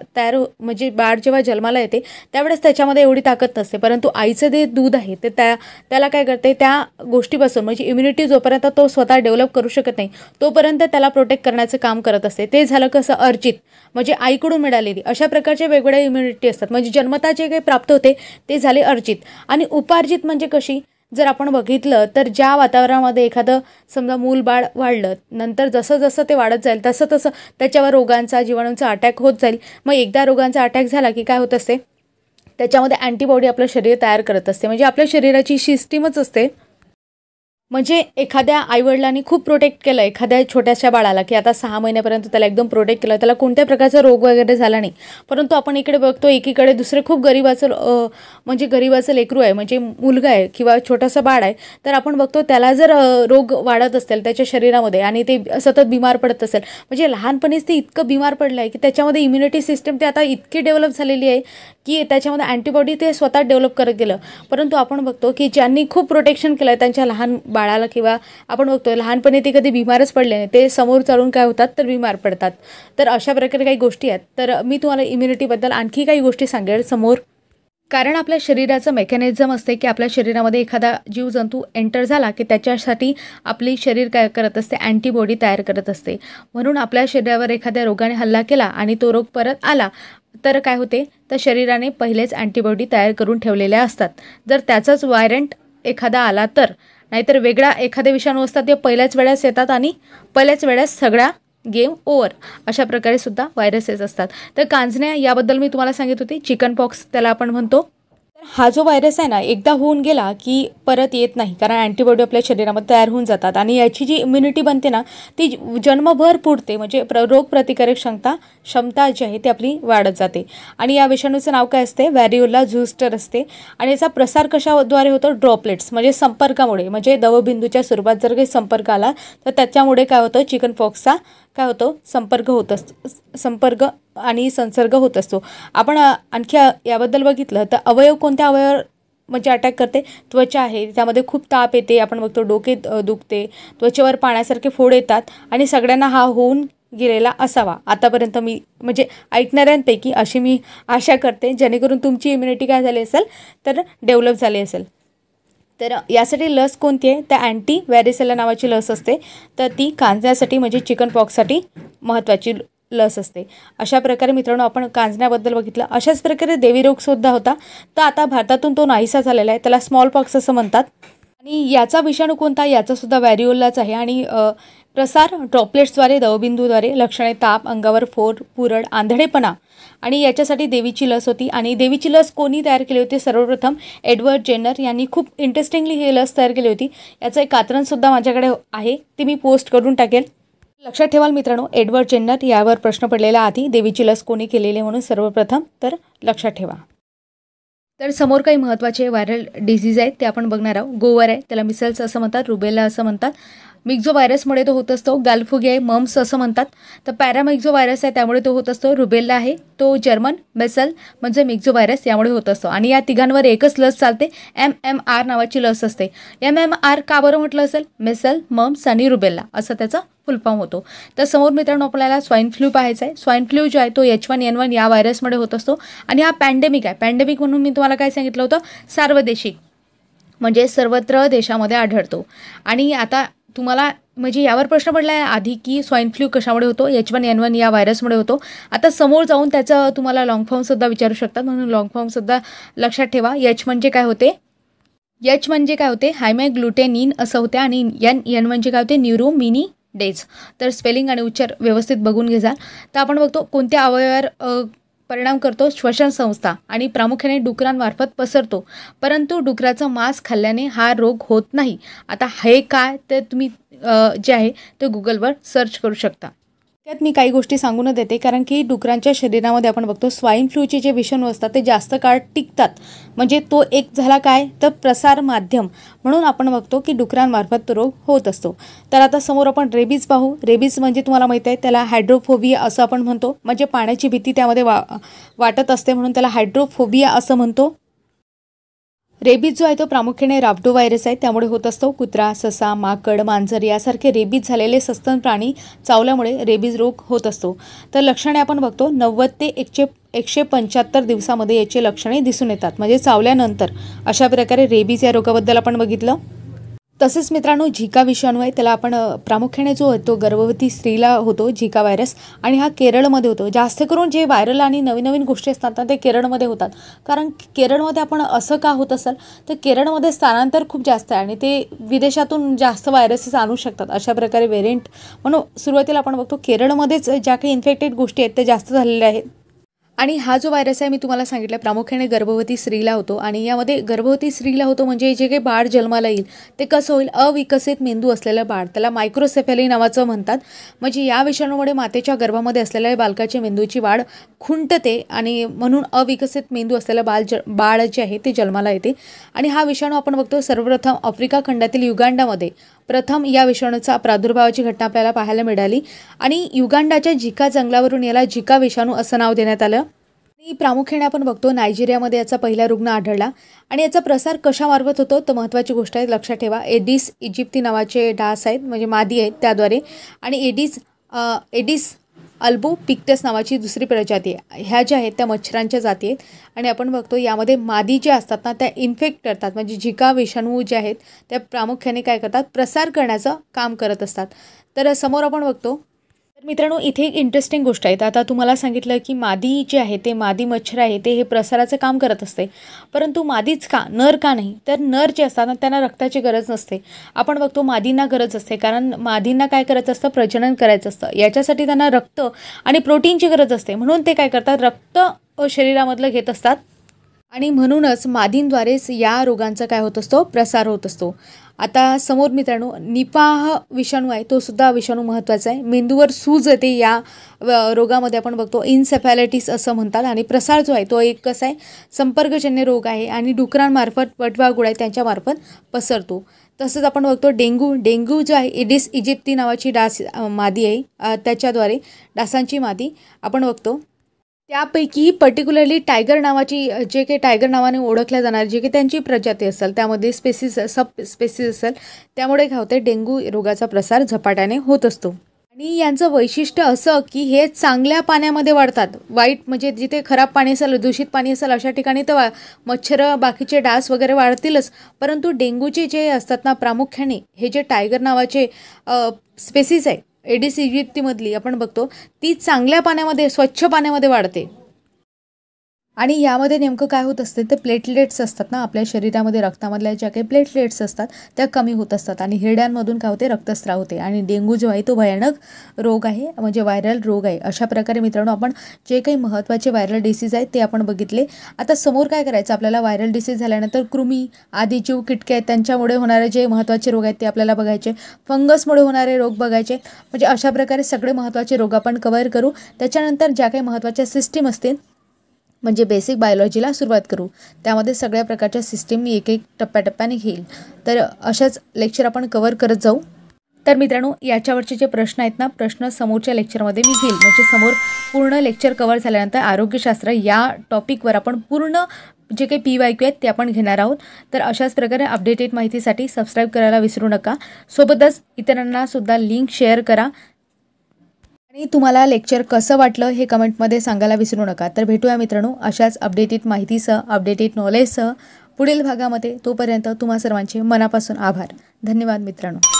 म्हणजे बाळ जेव्हा जन्माला येते त्यावेळेस त्याच्यामध्ये एवढी ताकद नसते, परंतु आईचं जे दूध आहे ते त्याला काय करते, त्या गोष्टीपासून म्हणजे इम्युनिटी जोपर्यंत तो स्वतः डेव्हलप करू शकत नाही तोपर्यंत त्याला प्रोटेक्ट करण्याचं काम करत असते. ते झालं कसं, अर्जित म्हणजे आईकडून मिळालेली. अशा प्रकारचे वेगवेगळ्या इम्युनिटी असतात, म्हणजे जन्मतः जे काही प्राप्त होते ते झाले अर्जित. आणि उपार्जित म्हणजे कशी, जर आपण बघितलं तर ज्या वातावरणामध्ये एखादं समजा मूल बाळ वाढलं, नंतर जसं जसं ते वाढत जाईल तसं तसं त्याच्यावर रोगांचा, जीवाणूंचा अटॅक होत जाईल. मग एकदा रोगांचा अटॅक झाला की काय होत असते, त्याच्यामध्ये अँटीबॉडी आपलं शरीर तयार करत असते. म्हणजे आपल्या शरीराची सिस्टीमच असते. म्हणजे एखाद्या आईवडिलांनी खूप प्रोटेक्ट केलं एखाद्या छोट्याशा बाळाला, की आता 6 महिन्यापर्यंत त्याला एकदम प्रोटेक्ट केलं, त्याला कोणत्या प्रकारचा रोग वगैरे झाला नाही. परंतु आपण इकडे बघतो एकीकडे दुसरे खूप गरीबाचं लेकरू आहे, म्हणजे मुलगा आहे किंवा छोटासा बाळ आहे, तर आपण बघतो त्याला जर रोग वाढत असतील त्याच्या शरीरामध्ये आणि ते सतत बिमार पडत असेल, म्हणजे लहानपणीच ते इतकं बिमार पडलं आहे की त्याच्यामध्ये इम्युनिटी सिस्टम ते आता इतकी डेव्हलप झालेली आहे की त्याच्यामध्ये अँटीबॉडी ते स्वतः डेव्हलप करत गेलं. परंतु आपण बघतो की ज्यांनी खूप प्रोटेक्शन केलं आहे त्यांच्या लहान बाळाला, किंवा आपण बघतो लहानपणी ते कधी बिमारच पडले नाही, ते समोर चालून काय होतात तर बिमार पडतात. तर अशा प्रकारे काही गोष्टी आहेत. तर मी तुम्हाला इम्युनिटीबद्दल आणखी काही गोष्टी सांगेल समोर. कारण आपल्या शरीराचं मेकॅनिझम असते की आपल्या शरीरामध्ये एखादा जीवजंतू एंटर झाला की त्याच्यासाठी आपली शरीर काय करत असते, अँटीबॉडी तयार करत असते. म्हणून आपल्या शरीरावर एखाद्या रोगाने हल्ला केला आणि तो रोग परत आला तर काय होते, तर शरीराने पहिलेच अँटीबॉडी तयार करून ठेवलेल्या असतात. जर त्याचाच व्हायरंट एखादा आला तर, नाहीतर वेगळा एखाद्या विषाणू असतात ते पहिल्याच वेळेस येतात आणि पहिल्याच वेळेस सगळ्या गेम ओव्हर. अशा प्रकारे सुद्धा व्हायरसेस असतात. तर कांजण्या याबद्दल मी तुम्हाला सांगित होती, चिकन पॉक्स त्याला आपण म्हणतो. हा जो व्हायरस आहे ना, एकदा होऊन गेला की परत येत नाही, कारण अँटीबॉडी आपल्या शरीरामध्ये तयार होऊन जातात आणि याची जी इम्युनिटी बनते ना ती जन्मभर पुढते, म्हणजे रोग प्रतिकारक क्षमता जी आहे ती आपली वाढत जाते. आणि या विषाणूचं नाव काय असते, व्हॅरिओला झुस्टर असते. आणि याचा प्रसार कशाद्वारे होतो, ड्रॉपलेट्स म्हणजे संपर्कामुळे, म्हणजे दवबिंदूच्या स्वरूपात जर काही संपर्क आला तर त्याच्यामुळे काय होतं, चिकन पॉक्सचा काय होतो, संपर्क आणि संसर्ग होत असतो. आपण आणखी याबद्दल बघितलं तर अवयव कोणत्या अवयवावर म्हणजे अटॅक करते, त्वचा आहे, त्यामध्ये खूप ताप येते, आपण बघतो डोके दुखते, त्वचेवर पाण्यासारखे फोड येतात आणि सगळ्यांना हा होऊन गेलेला असावा आतापर्यंत मी म्हणजे ऐकणाऱ्यांपैकी, अशी मी आशा करते, जेणेकरून तुमची इम्युनिटी काय झाली असेल तर डेव्हलप झाली असेल. तर यासाठी लस कोणती आहे, त्या अँटी व्हॅरिसेला नावाची लस असते. तर ती कांजण्यासाठी म्हणजे चिकन पॉक्ससाठी महत्त्वाची लस असते. अशा प्रकारे मित्रांनो आपण कांजण्याबद्दल बघितलं. अशाच प्रकारे देवी रोगसुद्धा होता, तर आता भारतातून तो नाहीसा झालेला आहे, त्याला स्मॉल पॉक्स असं म्हणतात. आणि याचा विषाणू कोणता, याचा सुद्धा व्हॅरिओलाच आहे आणि प्रसार ड्रॉपलेट्सद्वारे, दवबिंदूद्वारे. लक्षणे ताप, अंगावर फोड, पुरळ, आंधळेपणा. आणि याच्यासाठी देवीची लस होती आणि देवीची लस कोणी तयार केली होती? सर्वप्रथम एडवर्ड जेनर यांनी खूप इंटरेस्टिंगली ही लस तयार केली होती. याचं एक कात्रणसुद्धा माझ्याकडे आहे, ते मी पोस्ट करून टाकेल. लक्षात ठेवाल मित्रांनो, एडवर्ड जेनर यावर प्रश्न पडलेला आधी. देवीची लस कोणी केलेली म्हणून सर्वप्रथम, तर लक्षात ठेवा. तर समोर काही महत्त्वाचे व्हायरल डिझीज आहेत ते आपण बघणार आहोत. गोवर आहे, त्याला मिसल्स असं म्हणतात, रुबेला असं म्हणतात. मिक्झो व्हायरसमुळे तो होत असतो. गालफुगी आहे, मम्स असं म्हणतात. तर पॅरामिक्झो व्हायरस आहे, त्यामुळे तो होत असतो. रुबेला आहे, तो जर्मन मेसल म्हणजे मिक्झो व्हायरस, यामुळे होत असतो. आणि या तिघांवर एकच लस चालते, MMR नावाची लस असते. MMR का बरं म्हटलं असेल? मेसल, मम्स आणि रुबेला असं त्याचा फुल फॉर्म होतो. तर समोर मित्रांनो आपल्याला स्वाईन फ्लू पाहायचा आहे. स्वाईन फ्लू जो आहे तो H1N1 या व्हायरसमुळे होत असतो आणि हा पॅन्डेमिक आहे. पॅन्डेमिक म्हणून मी तुम्हाला काय सांगितलं होतं? सार्वदेशिक, म्हणजे सर्वत्र देशामध्ये आढळतो. आणि आता तुम्हाला म्हणजे यावर प्रश्न पडला आहे आधी की स्वाईन फ्लू कशामुळे होतो? H1N1 या व्हायरसमुळे होतो. आता समोर जाऊन त्याचं तुम्हाला लॉंग फॉर्मसुद्धा विचारू शकतात, म्हणून लॉंग फॉर्मसुद्धा लक्षात ठेवा. H म्हणजे काय होते? H म्हणजे काय होते? हायमॅग्लुटेनिन असं होते. आणि N म्हणजे काय होते? न्यूरोमिनिडेज. तर स्पेलिंग आणि उच्चार व्यवस्थित बघून घे जा. तर आपण बघतो कोणत्या अवयवावर परिणाम करतो? श्वसन संस्था, आणि प्रामुख्याने डुकरांमार्फत पसरतो. परंतु डुकराचं मांस खाल्ल्याने हा रोग होत नाही. आता हे काय ते तुम्ही जे आहे ते गुगलवर सर्च करू शकता. त्यात मी काही गोष्टी सांगून देते, कारण की डुकरांच्या शरीरामध्ये आपण बघतो स्वाईन फ्लूचे जे विषाणू असतात ते जास्त काळ टिकतात. म्हणजे तो एक झाला काय, तर प्रसार माध्यम म्हणून आपण बघतो की डुकरांमार्फत तो रोग होत असतो. तर आता समोर आपण रेबीज पाहू. रेबीज म्हणजे तुम्हाला माहीत आहे, त्याला हायड्रोफोबिया असं आपण म्हणतो, म्हणजे पाण्याची भीती त्यामध्ये वाटत असते म्हणून त्याला हायड्रोफोबिया असं म्हणतो. रेबीज जो आहे तो प्रामुख्याने राफ्टो व्हायरस आहे, त्यामुळे होत असतो. कुत्रा, ससा, माकड, मांजर यासारखे रेबीज झालेले सस्तन प्राणी चावल्यामुळे रेबीज रोग होत असतो. तर लक्षणे आपण बघतो 90 ते 175 दिवसामध्ये याची लक्षणे दिसून येतात, म्हणजे चावल्यानंतर. अशा प्रकारे रेबीज या रोगाबद्दल आपण बघितलं. तसेच मित्रांनो झिका विषाणू आहे, त्याला आपण प्रामुख्याने जो तो गर्भवती स्त्रीला होतो झिका व्हायरस, आणि हा केरळमध्ये होतो. जास्त करून जे व्हायरल आणि नवीन नवीन गोष्टी असतात ना ते केरळमध्ये होतात, कारण केरळमध्ये आपण असं का होत असेल तर केरळमध्ये स्थानांतर खूप जास्त आहे आणि ते विदेशातून जास्त व्हायरसेस आणू शकतात. अशा प्रकारे व्हेरियंट म्हणून सुरुवातीला आपण बघतो केरळमध्येच ज्या काही इन्फेक्टेड गोष्टी आहेत त्या जास्त झालेल्या आहेत. आणि हा जो व्हायरस आहे मी तुम्हाला सांगितलं प्रामुख्याने गर्भवती स्त्रीला होतो. आणि यामध्ये गर्भवती स्त्रीला होतो म्हणजे जे काही बाळ जन्माला येईल ते कसं होईल? अविकसित मेंदू असलेलं बाळ, त्याला मायक्रोसेफॅली नावाचं म्हणतात. म्हणजे या विषाणूमुळे मातेच्या गर्भामध्ये असलेल्या बालकाच्या मेंदूची वाढ खुंटते आणि म्हणून अविकसित मेंदू असलेलं बाळ जे आहे ते जन्माला येते. आणि हा विषाणू आपण बघतो सर्वप्रथम आफ्रिका खंडातील युगांडामध्ये प्रथम या विषाणूचा प्रादुर्भावाची घटना आपल्याला पाहायला मिळाली. आणि युगांडाच्या झिका जंगलावरून याला झिका विषाणू असं नाव देण्यात आलं. आणि प्रामुख्याने आपण बघतो नायजेरियामध्ये याचा पहिला रुग्ण आढळला. आणि याचा प्रसार कशामार्फत होतो तर महत्त्वाची गोष्ट आहे, लक्षात ठेवा. एडिस इजिप्ती नावाचे डास आहेत, म्हणजे मादी आहेत त्याद्वारे. आणि एडिस अल्बो पिक्टस नावाची दुसरी प्रजाती आहे. ह्या ज्या आहेत त्या मच्छरांच्या जाती आहेत. आणि आपण बघतो यामध्ये मादी ज्या असतात ना त्या इन्फेक्ट करतात, म्हणजे झिका विषाणू जे आहेत त्या प्रामुख्याने काय करतात? प्रसार करण्याचं काम करत असतात. तर समोर आपण बघतो. तर मित्रांनो इथे एक इंटरेस्टिंग गोष्ट आहे. आता तुम्हाला सांगितलं की मादी जे आहे ते मादी मच्छर आहे ते हे प्रसाराचं काम करत असते, परंतु मादीच का, नर का नाही? तर नर जे असतात ना त्यांना रक्ताची गरज नसते. आपण बघतो मादींना गरज असते, कारण मादींना काय करायचं असतं? प्रजनन करायचं असतं. याच्यासाठी त्यांना रक्त आणि प्रोटीनची गरज असते, म्हणून ते काय करतात? रक्त शरीरामधलं घेत असतात. आणि म्हणूनच मादींद्वारेच या रोगांचा काय होत असतो? प्रसार होत असतो. आता समोर मित्रांनो निपाह विषाणू आहे, तो सुद्धा विषाणू महत्त्वाचा आहे. मेंदूवर सूज येते या रोगामध्ये आपण बघतो, इन्सेफॅलायटिस असं म्हणतात. आणि प्रसार जो आहे तो एक कसा आहे? संपर्कजन्य रोग आहे आणि डुकरांमार्फत वटवाघूळ आहे त्यांच्यामार्फत पसरतो. तसंच आपण बघतो डेंग्यू जो आहे एडिस इजिप्ती नावाची डास मादी आहे, त्याच्याद्वारे डासांची मादी आपण बघतो. त्यापैकी पर्टिक्युलरली टायगर नावाची जे काही टायगर नावाने ओळखल्या जाणारी जे काही त्यांची प्रजाती असेल त्यामध्ये सब स्पेसीस असेल, त्यामुळे काय होते? डेंग्यू रोगाचा प्रसार झपाट्याने होत असतो. आणि यांचं वैशिष्ट्य असं की हे चांगल्या पाण्यामध्ये वाढतात. वाईट म्हणजे जिथे खराब पाणी असेल, दूषित पाणी असेल अशा ठिकाणी तर मच्छर बाकीचे डास वगैरे वाढतीलच, परंतु डेंग्यूचे जे असतात ना प्रामुख्याने हे जे टायगर नावाचे स्पेसीस आहे एडिस इजिप्तीमधली आपण बघतो ती चांगल्या पाण्यामध्ये स्वच्छ पाण्यामध्ये वाढते. आणि यामध्ये नेमकं काय होत असते तर प्लेटलेट्स असतात ना आपल्या शरीरामध्ये, रक्तामधल्या ज्या काही प्लेटलेट्स असतात त्या कमी होत असतात आणि हिरड्यांमधून काय होते, रक्तस्राव होते. आणि डेंग्यू जो आहे तो भयानक रोग आहे, म्हणजे व्हायरल रोग आहे. अशा प्रकारे मित्रांनो आपण जे काही महत्त्वाचे व्हायरल डिसीज आहेत ते आपण बघितले. आता समोर काय करायचं, आपल्याला व्हायरल डिसीज झाल्यानंतर कृमी, आदिजीव, कीटके आहेत त्यांच्यामुळे होणारे जे महत्त्वाचे रोग आहेत ते आपल्याला बघायचे, फंगसमुळे होणारे रोग बघायचे. म्हणजे अशा प्रकारे सगळे महत्त्वाचे रोग आपण कव्हर करू. त्याच्यानंतर ज्या काही महत्त्वाच्या सिस्टीम असतील म्हणजे बेसिक बायोलॉजीला सुरुवात करू. त्यामध्ये सगळ्या प्रकारच्या सिस्टीम मी एक टप्प्याटप्प्याने घेईल. तर अशाच लेक्चर आपण कव्हर करत जाऊ. तर मित्रांनो याच्यावरचे जे प्रश्न आहेत ना, प्रश्न समोरच्या लेक्चरमध्ये मी घेईल. म्हणजे समोर पूर्ण लेक्चर कव्हर झाल्यानंतर आरोग्यशास्त्र या टॉपिकवर आपण पूर्ण जे काही PYQ आहेत ते आपण घेणार आहोत. तर अशाच प्रकारे अपडेटेड माहितीसाठी सबस्क्राईब करायला विसरू नका. सोबतच इतरांना सुद्धा लिंक शेअर करा आणि तुम्हाला लेक्चर कसं वाटलं हे कमेंटमध्ये सांगायला विसरू नका. तर भेटूया मित्रांनो अशाच अपडेटेड माहितीसह, अपडेटेड नॉलेजसह पुढील भागामध्ये. तोपर्यंत तुम्हा सर्वांचे मनापासून आभार. धन्यवाद मित्रांनो.